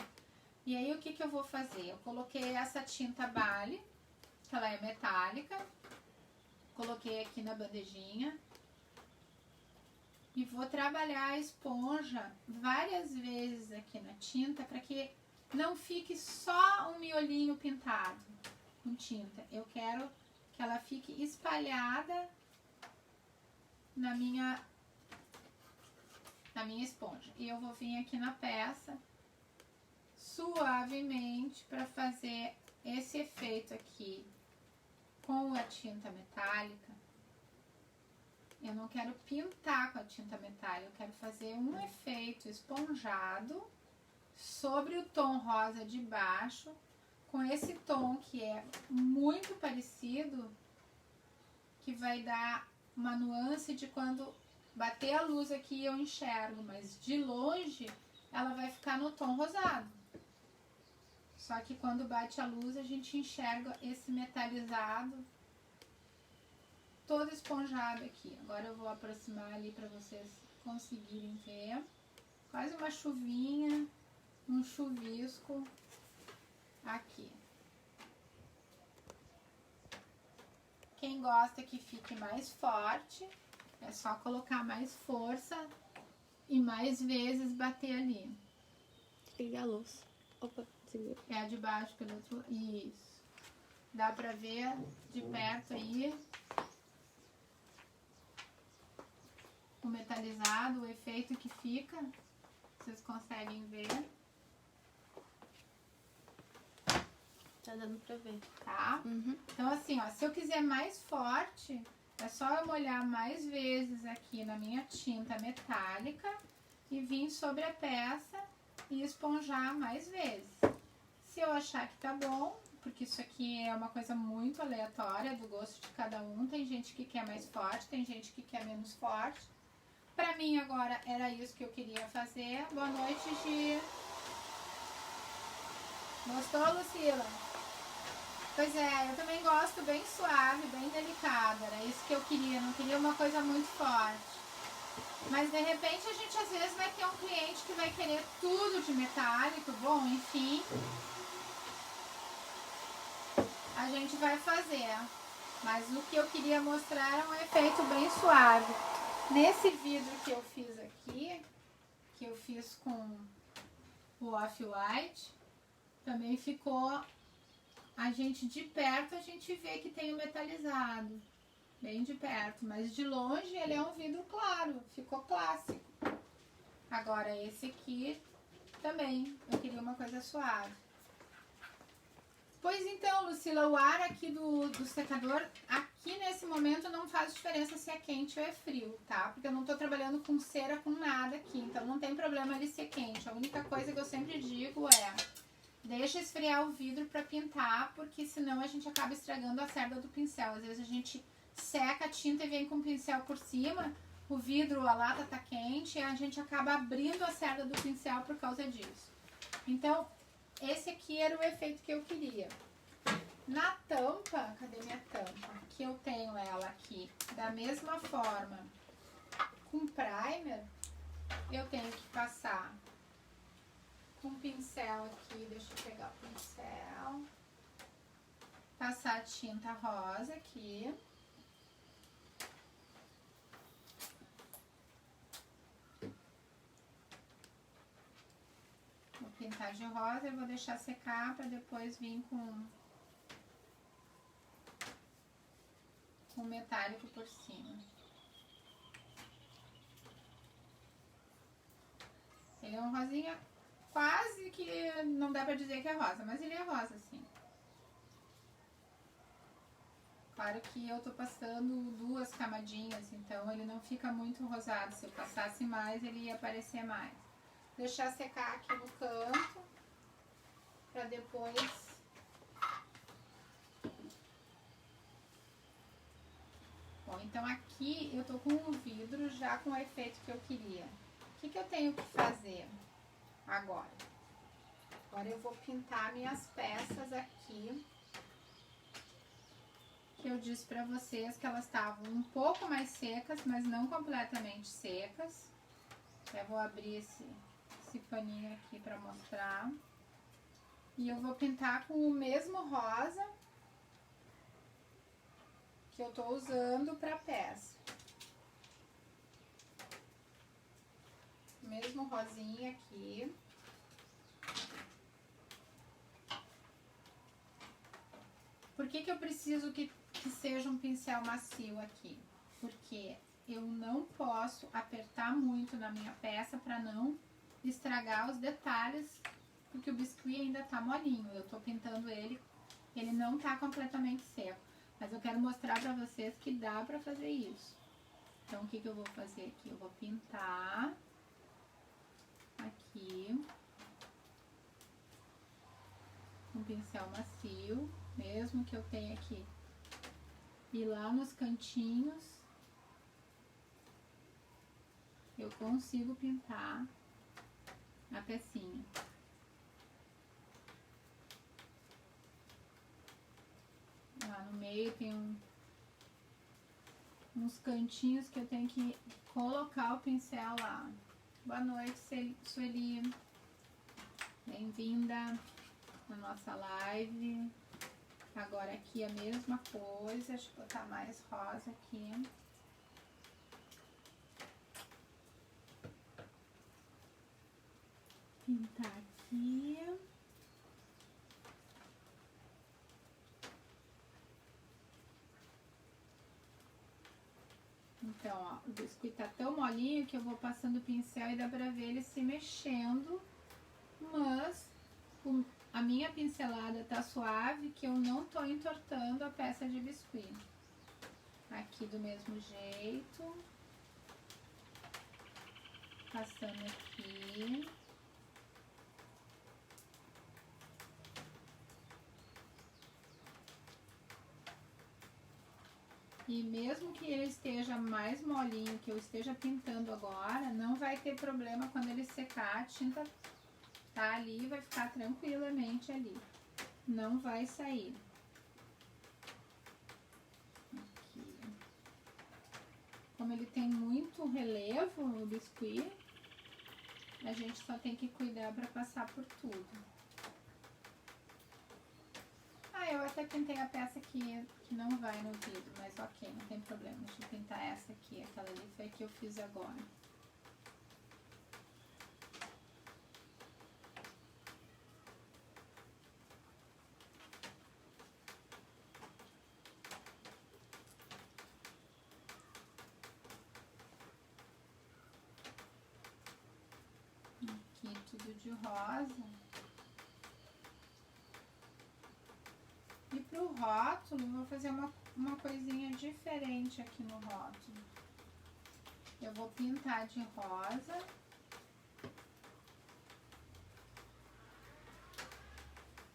E aí, o que eu vou fazer? Eu coloquei essa tinta Bali, que ela é metálica. Coloquei aqui na bandejinha. E vou trabalhar a esponja várias vezes aqui na tinta, para que não fique só um miolinho pintado com tinta. Eu quero que ela fique espalhada na minha esponja. E eu vou vir aqui na peça suavemente para fazer esse efeito aqui com a tinta metálica. Eu não quero pintar com a tinta metálica, eu quero fazer um efeito esponjado sobre o tom rosa de baixo, com esse tom que é muito parecido, que vai dar uma nuance de quando bater a luz aqui eu enxergo, mas de longe ela vai ficar no tom rosado. Só que quando bate a luz a gente enxerga esse metalizado todo esponjado aqui. Agora eu vou aproximar ali para vocês conseguirem ver. Quase uma chuvinha, um chuvisco aqui. Quem gosta que fique mais forte, é só colocar mais força e mais vezes bater ali. Liga a luz. Opa, desligou. É a de baixo pelo outro. Isso. Dá pra ver de perto aí o metalizado, o efeito que fica. Vocês conseguem ver, Tá dando pra ver. tá? Uhum. Então assim, ó, se eu quiser mais forte, é só eu molhar mais vezes aqui na minha tinta metálica e vir sobre a peça e esponjar mais vezes. Se eu achar que tá bom, porque isso aqui é uma coisa muito aleatória do gosto de cada um, tem gente que quer mais forte, tem gente que quer menos forte. Pra mim agora era isso que eu queria fazer. Boa noite, Gi. Gostou, Lucila? Pois é, eu também gosto bem suave, bem delicada. Era isso que eu queria, não queria uma coisa muito forte. Mas de repente a gente às vezes vai ter um cliente que vai querer tudo de metálico. Bom, enfim, a gente vai fazer. Mas o que eu queria mostrar é um efeito bem suave. Nesse vidro que eu fiz aqui, que eu fiz com o off-white, também ficou, a gente de perto a gente vê que tem o metalizado, bem de perto, mas de longe ele é um vidro claro, ficou clássico. Agora esse aqui também, eu queria uma coisa suave. Pois então, Lucila, o ar aqui do secador, aqui nesse momento não faz diferença se é quente ou é frio, tá? Porque eu não tô trabalhando com cera, com nada aqui, então não tem problema ele ser quente. A única coisa que eu sempre digo é, deixa esfriar o vidro pra pintar, porque senão a gente acaba estragando a cerda do pincel. Às vezes a gente seca a tinta e vem com o pincel por cima, o vidro, a lata tá quente e a gente acaba abrindo a cerda do pincel por causa disso. Então, esse aqui era o efeito que eu queria. Na tampa, cadê minha tampa? Que eu tenho ela aqui da mesma forma com primer, eu tenho que passar com o pincel aqui, deixa eu pegar o pincel, passar a tinta rosa aqui. Vou pintar de rosa e vou deixar secar para depois vir com metálico por cima. Ele é um rosinha quase que não dá pra dizer que é rosa, mas ele é rosa sim. Claro que eu tô passando 2 camadinhas, então ele não fica muito rosado. Se eu passasse mais, ele ia aparecer mais. Deixar secar aqui no canto, pra depois bom, então aqui eu tô com o vidro já com o efeito que eu queria. O que eu tenho que fazer agora? Agora eu vou pintar minhas peças aqui, que eu disse pra vocês que elas estavam um pouco mais secas, mas não completamente secas. Eu vou abrir esse paninho aqui pra mostrar. E eu vou pintar com o mesmo rosa que eu tô usando pra peça. O mesmo rosinha aqui. Por que eu preciso que seja um pincel macio aqui? Porque eu não posso apertar muito na minha peça para não estragar os detalhes, porque o biscuit ainda tá molinho. Eu tô pintando ele, ele não tá completamente seco. Mas eu quero mostrar pra vocês que dá pra fazer isso. Então, o que eu vou fazer aqui? Eu vou pintar aqui um pincel macio, mesmo que eu tenha aqui. E lá nos cantinhos eu consigo pintar a pecinha. Lá no meio tem uns cantinhos que eu tenho que colocar o pincel lá. Boa noite, Sueli. Bem-vinda na nossa live. Agora aqui a mesma coisa. Deixa eu botar mais rosa aqui. Pintar aqui. Então, ó, o biscoito tá tão molinho que eu vou passando o pincel e dá pra ver ele se mexendo, mas a minha pincelada tá suave, que eu não tô entortando a peça de biscuit. Aqui do mesmo jeito. Passando aqui. E mesmo que ele esteja mais molinho, que eu esteja pintando agora, não vai ter problema quando ele secar, a tinta tá ali, vai ficar tranquilamente ali. Não vai sair. Aqui. Como ele tem muito relevo, o biscuit, a gente só tem que cuidar para passar por tudo. Ah, eu até pintei a peça que não vai no vidro, mas ok, não tem problema. Deixa eu pintar essa aqui, aquela ali foi a que eu fiz agora. Aqui tudo de rosa. E pro rótulo, vou fazer uma coisinha diferente aqui no rótulo. Eu vou pintar de rosa.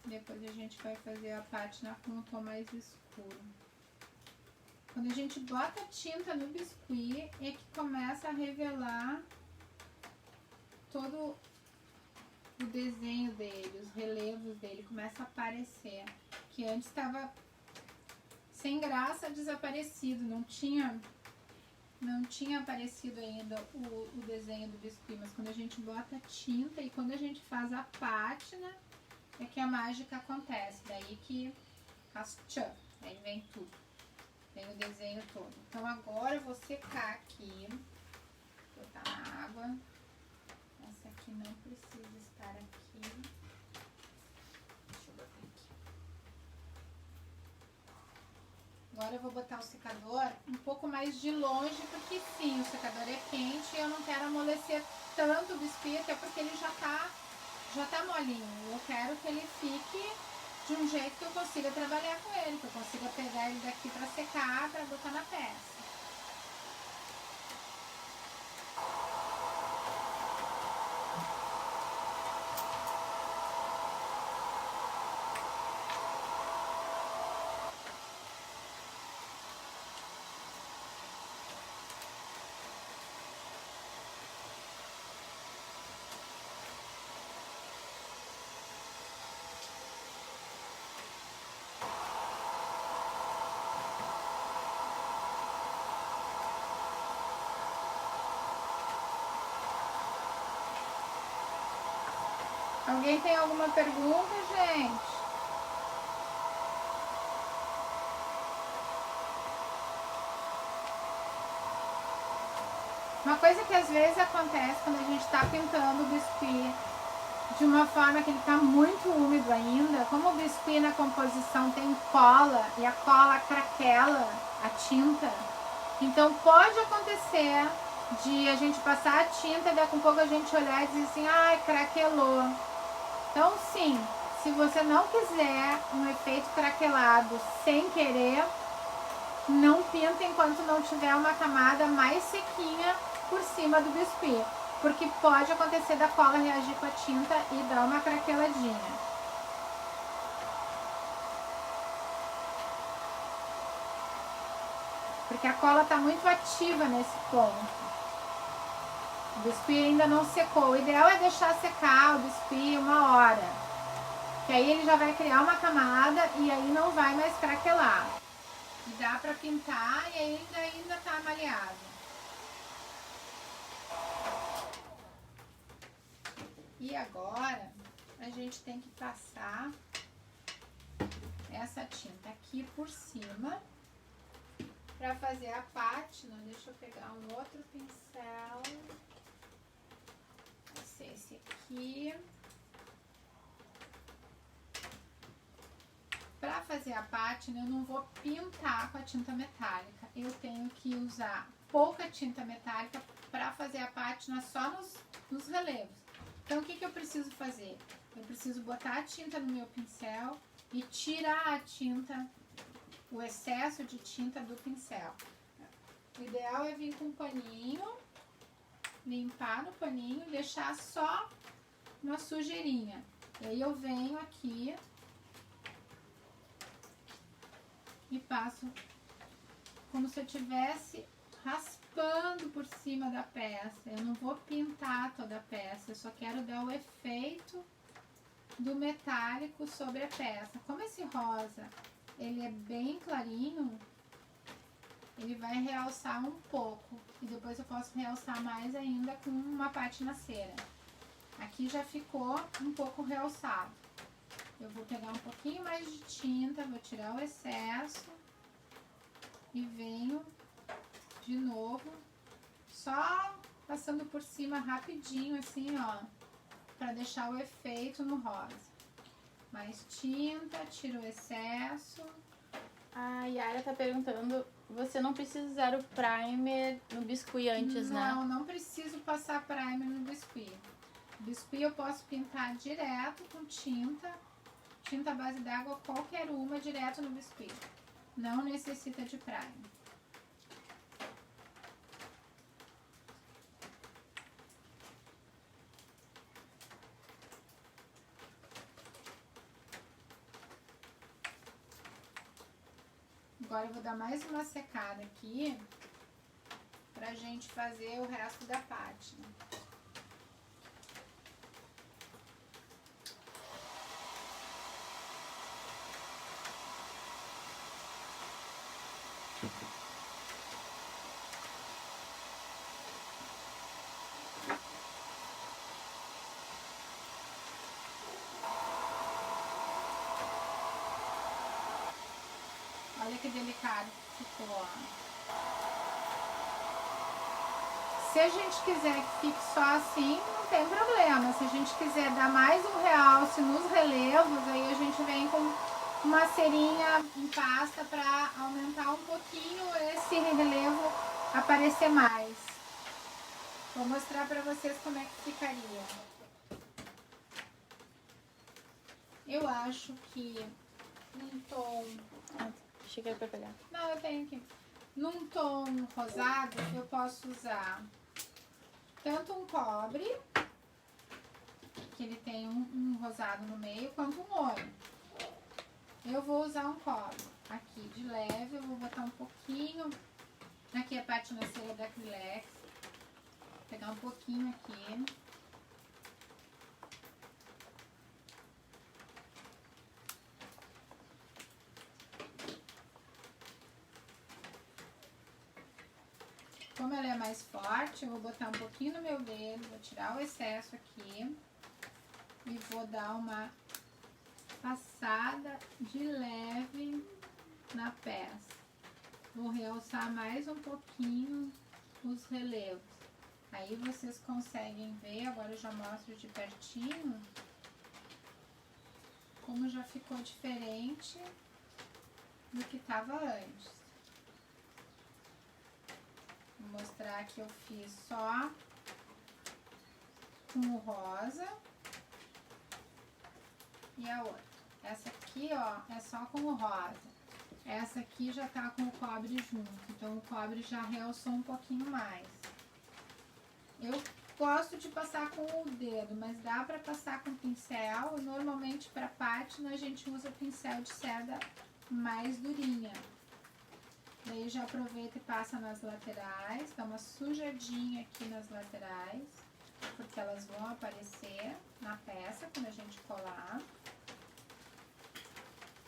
Depois a gente vai fazer a pátina com um tom mais escuro. Quando a gente bota tinta no biscuit, é que começa a revelar todo o desenho dele, os relevos dele, começa a aparecer. Que antes estava sem graça, desaparecido, não tinha aparecido ainda o desenho do biscuit, mas quando a gente bota tinta e quando a gente faz a pátina, é que a mágica acontece, daí que aí vem tudo, vem o desenho todo. Então agora eu vou secar aqui, botar na água, essa aqui não precisa estar aqui. Agora eu vou botar o secador um pouco mais de longe, porque sim, o secador é quente e eu não quero amolecer tanto o biscuit, até porque ele já tá molinho. Eu quero que ele fique de um jeito que eu consiga trabalhar com ele, que eu consiga pegar ele daqui pra secar, pra botar na peça. Alguém tem alguma pergunta, gente? Uma coisa que às vezes acontece quando a gente está pintando o biscuit de uma forma que ele está muito úmido ainda, como o biscuit na composição tem cola e a cola craquela a tinta, então pode acontecer de a gente passar a tinta e daqui a pouco a gente olhar e dizer assim, ai, craquelou. Então sim, se você não quiser um efeito craquelado sem querer, não pinta enquanto não tiver uma camada mais sequinha por cima do biscuit, porque pode acontecer da cola reagir com a tinta e dar uma craqueladinha. Porque a cola está muito ativa nesse ponto. O biscuit ainda não secou. O ideal é deixar secar o biscuit 1 hora. Que aí ele já vai criar uma camada e aí não vai mais craquelar. E dá pra pintar e ainda tá maleável. E agora a gente tem que passar essa tinta aqui por cima para fazer a pátina. Deixa eu pegar um outro pincel. Vai ser esse aqui. Para fazer a pátina eu não vou pintar com a tinta metálica. Eu tenho que usar pouca tinta metálica para fazer a pátina só nos relevos. Então, o que eu preciso fazer? Eu preciso botar a tinta no meu pincel e tirar a tinta, o excesso de tinta do pincel. O ideal é vir com um paninho, limpar no paninho e deixar só uma sujeirinha. E aí eu venho aqui e passo como se eu tivesse raspando por cima da peça. Eu não vou pintar toda a peça, eu só quero dar o efeito do metálico sobre a peça. Como esse rosa, ele é bem clarinho, ele vai realçar um pouco. E depois eu posso realçar mais ainda com uma pátina cera. Aqui já ficou um pouco realçado. Eu vou pegar um pouquinho mais de tinta, vou tirar o excesso e venho de novo, só passando por cima rapidinho assim, ó, para deixar o efeito no rosa. Mais tinta, tiro o excesso. A Yara tá perguntando, você não precisa usar o primer no biscuit antes, né? Não preciso passar primer no biscuit. Biscuit eu posso pintar direto com tinta à base d'água, qualquer uma, direto no biscuit. Não necessita de primer. Agora eu vou dar mais uma secada aqui pra gente fazer o resto da pátina. Olha que delicado que ficou, ó. Se a gente quiser que fique só assim, não tem problema. Se a gente quiser dar mais um realce nos relevos, aí a gente vem com uma cerinha em pasta para aumentar um pouquinho esse relevo aparecer mais. Vou mostrar para vocês como é que ficaria. Eu acho que num tom... Achei que era pra pegar. Não, eu tenho aqui. Num tom rosado, eu posso usar tanto um cobre, que ele tem um rosado no meio, quanto um ouro. Eu vou usar um cobre aqui de leve, eu vou botar um pouquinho. Aqui é a pátina cera da Acrylex. Vou pegar um pouquinho aqui. Como ela é mais forte, eu vou botar um pouquinho no meu dedo, vou tirar o excesso aqui e vou dar uma passada de leve na peça. Vou realçar mais um pouquinho os relevos. Aí vocês conseguem ver, agora eu já mostro de pertinho, como já ficou diferente do que estava antes. Vou mostrar que eu fiz só com o rosa e a outra. Essa aqui, ó, é só com o rosa. Essa aqui já tá com o cobre junto, então o cobre já realçou um pouquinho mais. Eu gosto de passar com o dedo, mas dá pra passar com pincel. Normalmente pra pátina a gente usa pincel de seda mais durinha. Daí já aproveita e passa nas laterais, dá uma sujadinha aqui nas laterais, porque elas vão aparecer na peça quando a gente colar.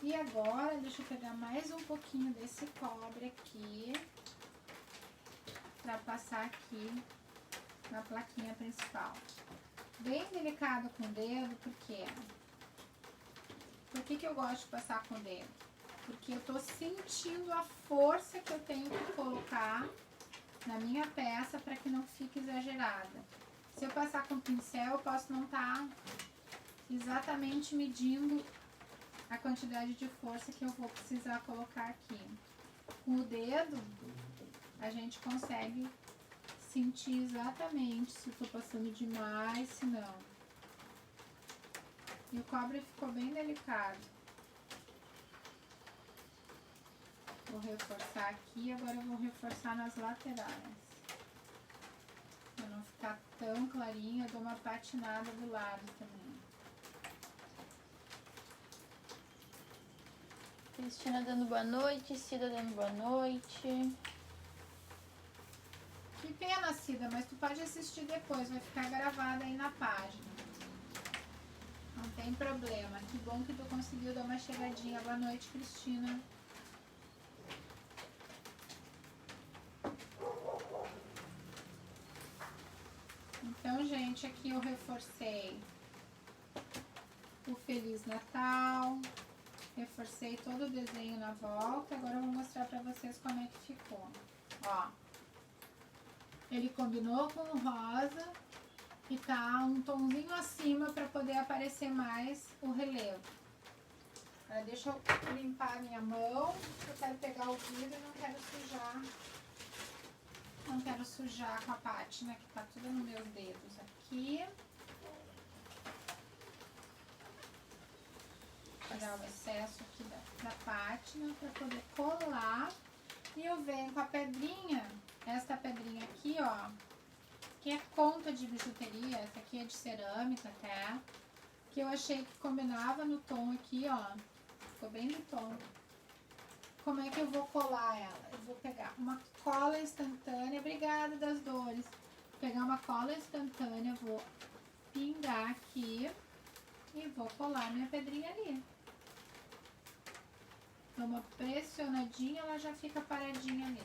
E agora, deixa eu pegar mais um pouquinho desse cobre aqui, pra passar aqui na plaquinha principal. Bem delicado com o dedo, porque... Por que eu gosto de passar com o dedo? Porque eu tô sentindo a força que eu tenho que colocar na minha peça para que não fique exagerada. Se eu passar com o pincel, eu posso não estar exatamente medindo a quantidade de força que eu vou precisar colocar aqui. Com o dedo, a gente consegue sentir exatamente se eu tô passando demais, se não. E o cobre ficou bem delicado. Vou reforçar aqui, agora eu vou reforçar nas laterais. Pra não ficar tão clarinho, eu dou uma patinada do lado também. Cristina dando boa noite, Cida dando boa noite. Que pena, Cida, mas tu pode assistir depois, vai ficar gravado aí na página. Não tem problema. Que bom que tu conseguiu dar uma chegadinha. Boa noite, Cristina. Então, gente, aqui eu reforcei o Feliz Natal. Reforcei todo o desenho na volta. Agora eu vou mostrar pra vocês como é que ficou. Ó. Ele combinou com o rosa. E tá um tomzinho acima para poder aparecer mais o relevo. Agora deixa eu limpar a minha mão, eu quero pegar o vidro e não quero sujar. Não quero sujar com a pátina, que tá tudo nos meus dedos aqui. Tirar o excesso aqui da pátina para poder colar. E eu venho com a pedrinha, esta pedrinha aqui, ó. Que é conta de bijuteria, essa aqui é de cerâmica até, que eu achei que combinava no tom aqui, ó, ficou bem no tom. Como é que eu vou colar ela? Eu vou pegar uma cola instantânea, obrigada das dores, vou pegar uma cola instantânea, vou pingar aqui e vou colar minha pedrinha ali. Dou uma pressionadinha, ela já fica paradinha ali.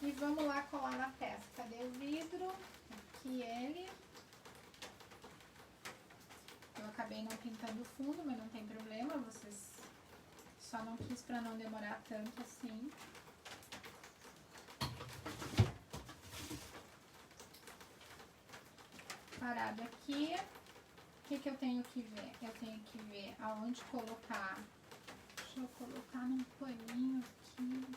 E vamos lá colar na peça. Cadê o vidro? Aqui ele. Eu acabei não pintando o fundo, mas não tem problema. Vocês só não quis para não demorar tanto assim. Parado aqui. O que eu tenho que ver? Eu tenho que ver aonde colocar. Deixa eu colocar num paninho aqui.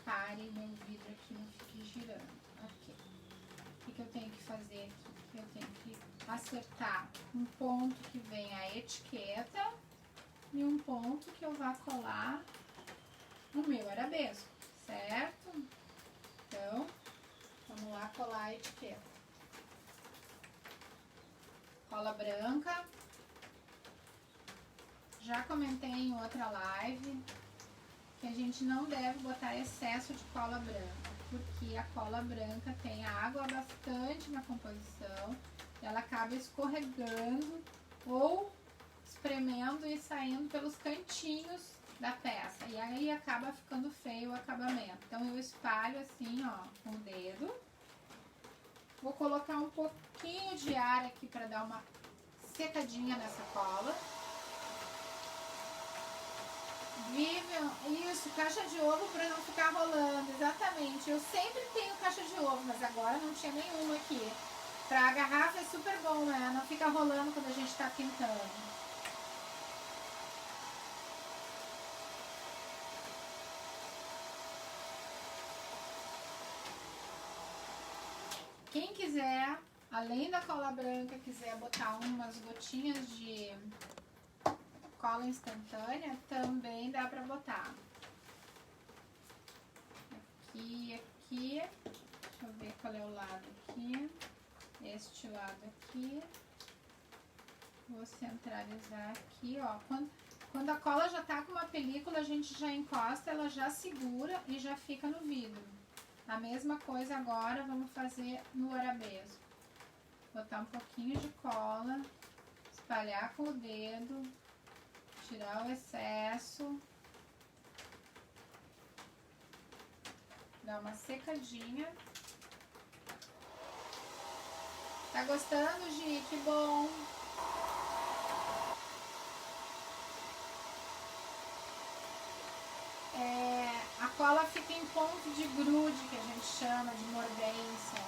Pare meu vidro aqui, não fique girando. Ok. O que eu tenho que fazer aqui? Eu tenho que acertar um ponto que vem a etiqueta e um ponto que eu vá colar no meu arabesco, certo? Então, vamos lá colar a etiqueta. Cola branca. Já comentei em outra live que a gente não deve botar excesso de cola branca, porque a cola branca tem água bastante na composição, ela acaba escorregando ou espremendo e saindo pelos cantinhos da peça, e aí acaba ficando feio o acabamento. Então eu espalho assim, ó, com o dedo. Vou colocar um pouquinho de ar aqui para dar uma secadinha nessa cola. Vivian, isso, caixa de ovo para não ficar rolando, exatamente. Eu sempre tenho caixa de ovo, mas agora não tinha nenhuma aqui. Pra garrafa é super bom, né? Não fica rolando quando a gente tá pintando. Quem quiser, além da cola branca, quiser botar umas gotinhas de cola instantânea, também dá pra botar. Aqui, aqui. Deixa eu ver qual é o lado aqui. Este lado aqui. Vou centralizar aqui, ó. Quando a cola já tá com uma película, a gente já encosta, ela já segura e já fica no vidro. A mesma coisa agora vamos fazer no arabesco. Botar um pouquinho de cola, espalhar com o dedo, tirar o excesso, dar uma secadinha. Tá gostando, Gi? Que bom! A cola fica em ponto de grude, que a gente chama de mordência.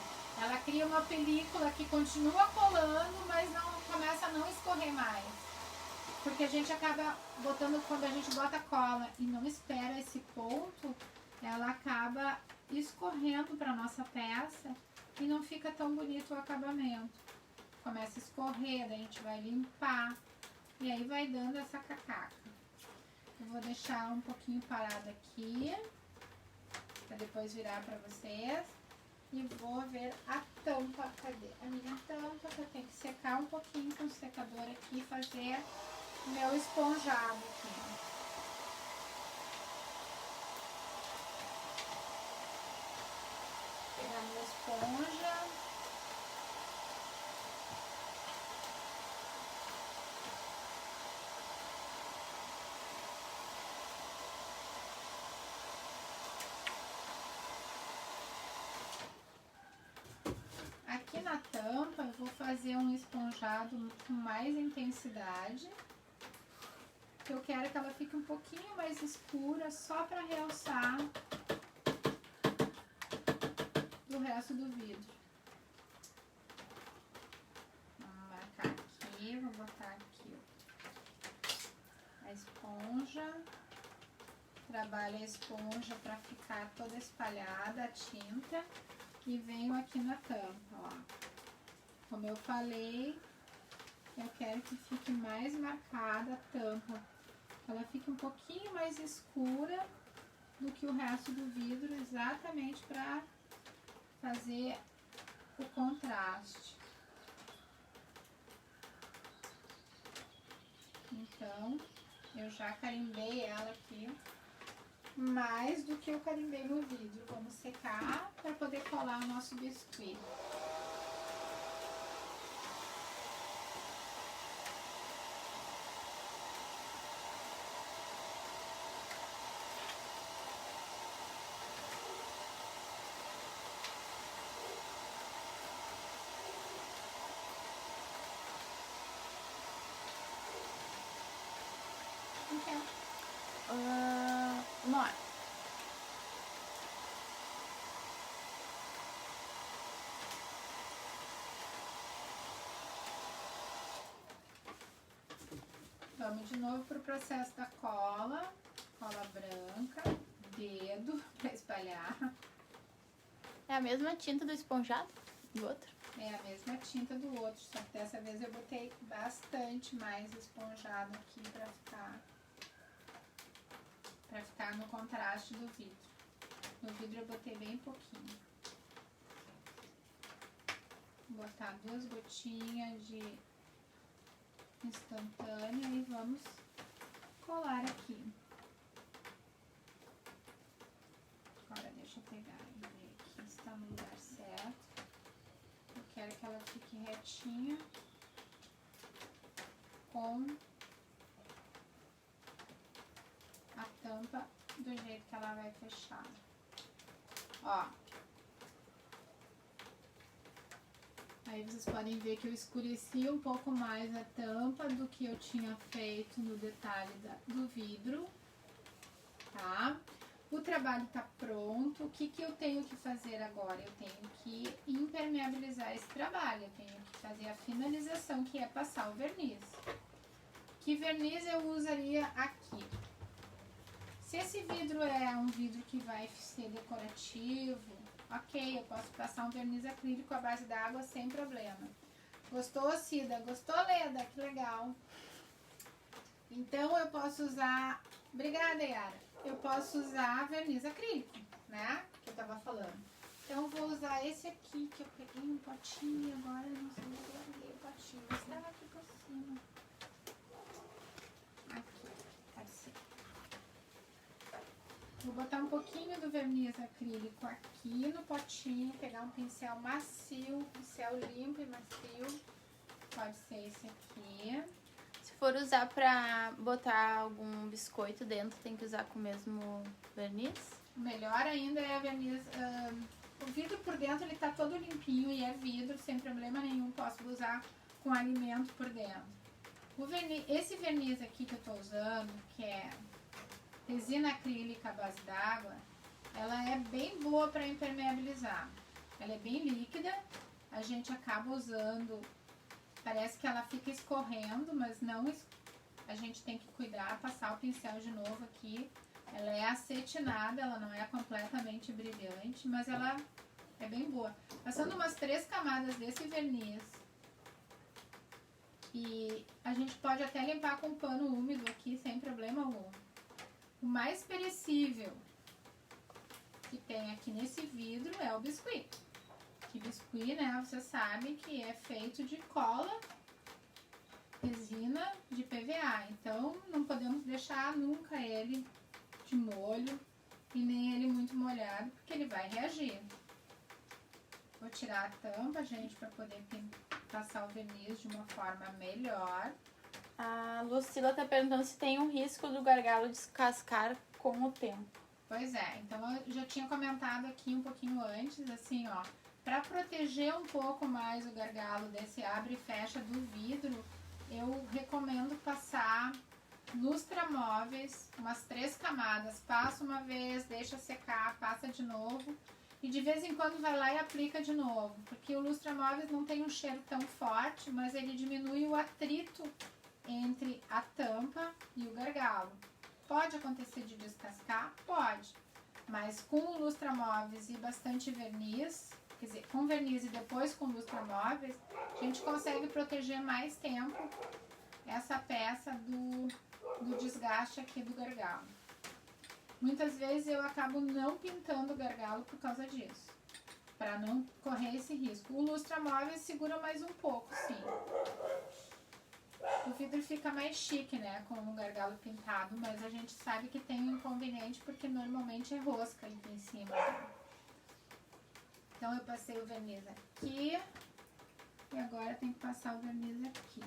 Ela cria uma película que continua colando, mas não começa a não escorrer mais. Porque a gente acaba botando, quando a gente bota cola e não espera esse ponto, ela acaba escorrendo para nossa peça e não fica tão bonito o acabamento. Começa a escorrer, daí a gente vai limpar e aí vai dando essa cacaca. Eu vou deixar um pouquinho parado aqui, para depois virar para vocês. E vou ver a tampa. Cadê a minha tampa? Que eu tenho que secar um pouquinho com o secador aqui e fazer meu esponjado aqui. Pegar minha esponja. Aqui na tampa eu vou fazer um esponjado com mais intensidade. Eu quero que ela fique um pouquinho mais escura, só para realçar do resto do vidro. Vamos marcar aqui, vou botar aqui a esponja. Trabalho a esponja para ficar toda espalhada a tinta. E venho aqui na tampa, ó. Como eu falei, eu quero que fique mais marcada a tampa. Ela fique um pouquinho mais escura do que o resto do vidro, exatamente para fazer o contraste. Então, eu já carimbei ela aqui mais do que eu carimbei no vidro. Vamos secar para poder colar o nosso biscuit. Então, Uma hora. vamos de novo para o processo da cola. Cola branca, dedo para espalhar. É a mesma tinta do esponjado? Do outro? É a mesma tinta do outro, só que dessa vez eu botei bastante mais esponjado aqui para ficar no contraste do vidro. No vidro eu botei bem pouquinho. Vou botar 2 gotinhas de instantânea e vamos colar aqui. Agora deixa eu pegar e ver aqui se está no lugar certo. Eu quero que ela fique retinha com a tampa do jeito que ela vai fechar. Ó. Aí vocês podem ver que eu escureci um pouco mais a tampa do que eu tinha feito no detalhe do vidro, tá? O trabalho tá pronto. O que eu tenho que fazer agora? Eu tenho que impermeabilizar esse trabalho, eu tenho que fazer a finalização, que é passar o verniz. Que verniz eu usaria aqui? Se esse vidro é um vidro que vai ser decorativo, ok, eu posso passar um verniz acrílico à base d'água sem problema. Gostou, Cida? Gostou, Leda? Que legal. Então eu posso usar... Obrigada, Yara. Eu posso usar verniz acrílico, né? Que eu tava falando. Então eu vou usar usar esse aqui, que eu peguei um potinho e agora não sei onde eu larguei o potinho. Estava aqui por cima. Aqui, pode ser. Vou botar um pouquinho do verniz acrílico aqui no potinho, pegar um pincel macio, pincel limpo e macio. Pode ser esse aqui. Se for usar pra botar algum biscoito dentro, tem que usar com o mesmo verniz? O melhor ainda é verniz. O vidro por dentro ele tá todo limpinho e é vidro, sem problema nenhum. Posso usar com alimento por dentro. Esse verniz aqui que eu tô usando, que é resina acrílica à base d'água, ela é bem boa para impermeabilizar. Ela é bem líquida, a gente acaba usando, parece que ela fica escorrendo, mas não, a gente tem que cuidar, passar o pincel de novo aqui. Ela é acetinada, ela não é completamente brilhante, mas ela é bem boa. Passando umas 3 camadas desse verniz, e a gente pode até limpar com pano úmido aqui, sem problema algum. O mais perecível que tem aqui nesse vidro é o biscuit. Que biscuit, né, você sabe que é feito de cola, resina de PVA. Então, não podemos deixar nunca ele de molho e nem ele muito molhado, porque ele vai reagir. Vou tirar a tampa, gente, para poder passar o verniz de uma forma melhor. A Lucila tá perguntando se tem um risco do gargalo descascar com o tempo. Pois é, então eu já tinha comentado aqui um pouquinho antes, assim, ó, para proteger um pouco mais o gargalo desse abre e fecha do vidro, eu recomendo passar lustramóveis, umas 3 camadas, passa uma vez, deixa secar, passa de novo e de vez em quando vai lá e aplica de novo, porque o lustramóveis não tem um cheiro tão forte, mas ele diminui o atrito entre a tampa e o gargalo. Pode acontecer de descascar? Pode, mas com o lustramóveis e bastante verniz, quer dizer, com verniz e depois com lustramóveis, a gente consegue proteger mais tempo essa peça do desgaste aqui do gargalo. Muitas vezes eu acabo não pintando o gargalo por causa disso, para não correr esse risco. O lustramóveis segura mais um pouco, sim. O vidro fica mais chique, né, com o gargalo pintado, mas a gente sabe que tem um inconveniente porque normalmente é rosca ali em cima. Então eu passei o verniz aqui e agora tem que passar o verniz aqui.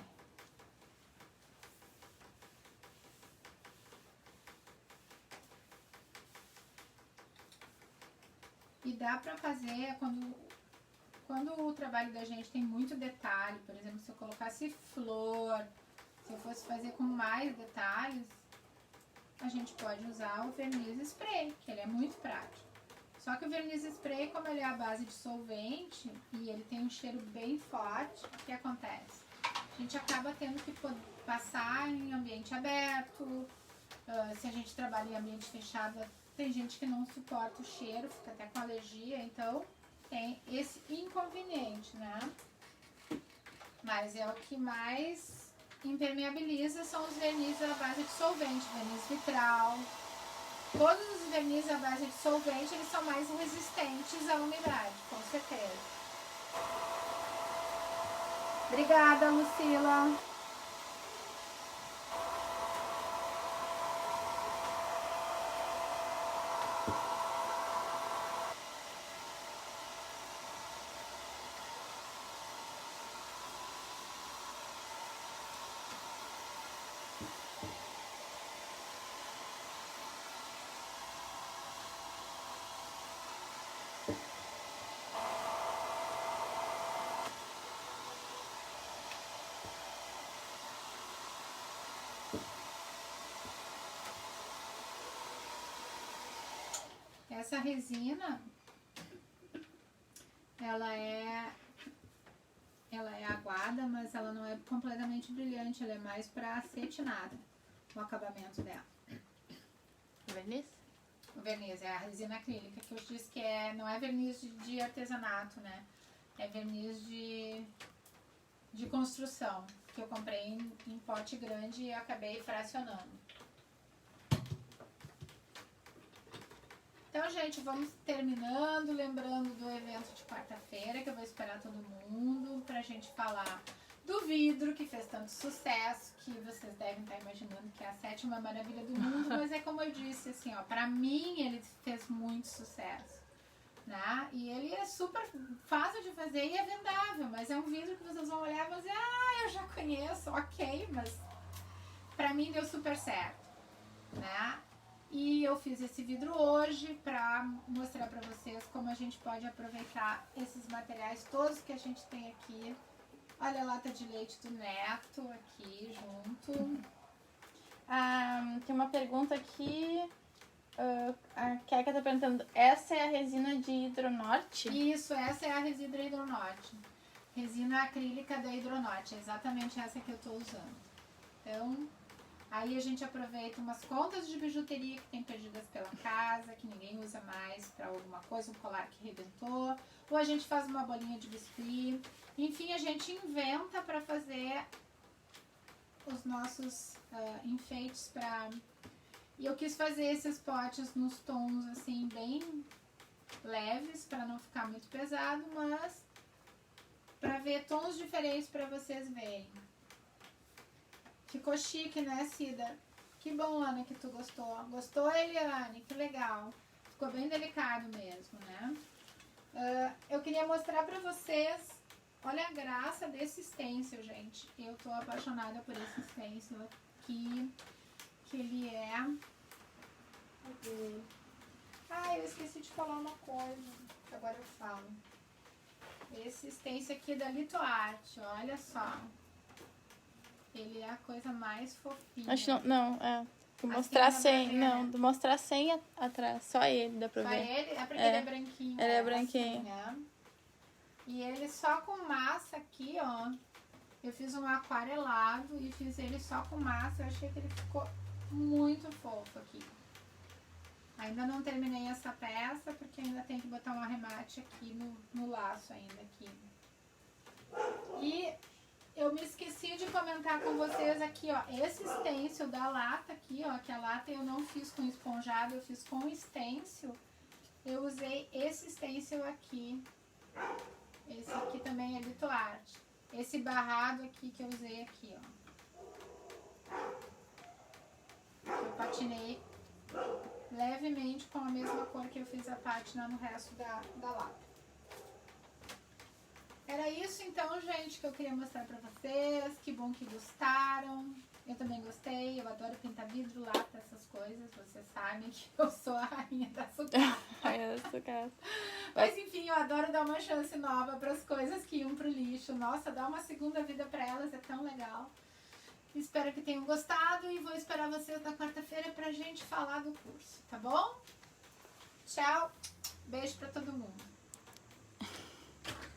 E dá pra fazer quando o trabalho da gente tem muito detalhe, por exemplo, se eu colocasse flor, se eu fosse fazer com mais detalhes, a gente pode usar o verniz spray, que ele é muito prático. Só que o verniz spray, como ele é à base de solvente e ele tem um cheiro bem forte, o que acontece? A gente acaba tendo que passar em ambiente aberto, se a gente trabalha em ambiente fechado, tem gente que não suporta o cheiro, fica até com alergia, então tem esse inconveniente, né? Mas é o que mais impermeabiliza, são os vernizes à base de solvente, verniz vitral. Todos os vernizes à base de solvente, eles são mais resistentes à umidade, com certeza. Obrigada, Lucila. Essa resina, ela é aguada, mas ela não é completamente brilhante, ela é mais para acetinada, o acabamento dela. Verniz? O verniz é a resina acrílica, que eu disse que não é verniz de artesanato, né? É verniz de construção, que eu comprei em pote grande e acabei fracionando. Então, gente, vamos terminando, lembrando do evento de quarta gente falar do vidro, que fez tanto sucesso, que vocês devem estar imaginando que é a 7ª maravilha do mundo, mas é como eu disse, assim, ó, pra mim ele fez muito sucesso, né? E ele é super fácil de fazer e é vendável, mas é um vidro que vocês vão olhar e vão dizer, eu já conheço, ok, mas pra mim deu super certo, né? E eu fiz esse vidro hoje pra mostrar pra vocês como a gente pode aproveitar esses materiais todos que a gente tem aqui. Olha a lata de leite do Neto aqui junto. Tem uma pergunta aqui. A Keka tá perguntando, essa é a resina de Hidronorte? Isso, essa é a resina Hidronorte. Resina acrílica da Hidronorte, é exatamente essa que eu tô usando. Então, aí a gente aproveita umas contas de bijuteria que tem perdidas pela casa, que ninguém usa mais pra alguma coisa, um colar que rebentou, ou a gente faz uma bolinha de biscuit. Enfim, a gente inventa pra fazer os nossos enfeites pra... E eu quis fazer esses potes nos tons assim bem leves pra não ficar muito pesado, mas pra ver tons diferentes pra vocês verem. Ficou chique, né, Cida? Que bom, Ana, que tu gostou. Gostou, Eliane? Que legal. Ficou bem delicado mesmo, né? Eu queria mostrar pra vocês, olha a graça desse stencil, gente. Eu tô apaixonada por esse stencil aqui, que ele é... eu esqueci de falar uma coisa, que agora eu falo. Esse stencil aqui é da Litoarte, olha só. Ele é a coisa mais fofinha. Acho que não, mostrar sem, mostrar sem atrás, só ele dá pra Só ver. ele? É porque ele é branquinho. Ele é branquinho. Assim, né? E ele só com massa aqui, ó. Eu fiz um aquarelado e fiz ele só com massa. Eu achei que ele ficou muito fofo aqui. Ainda não terminei essa peça, porque ainda tem que botar um arremate aqui no laço ainda aqui. E eu me esqueci de comentar com vocês aqui, ó. Esse stencil da lata aqui, ó. Que a lata eu não fiz com esponjado, eu fiz com stencil. Eu usei esse stencil aqui. Esse aqui também é Litoarte. Esse barrado aqui que eu usei aqui, ó. Eu patinei levemente com a mesma cor que eu fiz a pátina no resto da lata. Era isso então, gente, que eu queria mostrar pra vocês. Que bom que gostaram. Eu também gostei. Eu adoro pintar vidro, lata, essas coisas. Vocês sabem que eu sou a rainha da sucata. Mas enfim, eu adoro dar uma chance nova para as coisas que iam pro lixo. Nossa, dar uma segunda vida para elas é tão legal. Espero que tenham gostado e vou esperar vocês na quarta-feira pra gente falar do curso, tá bom? Tchau. Beijo pra todo mundo.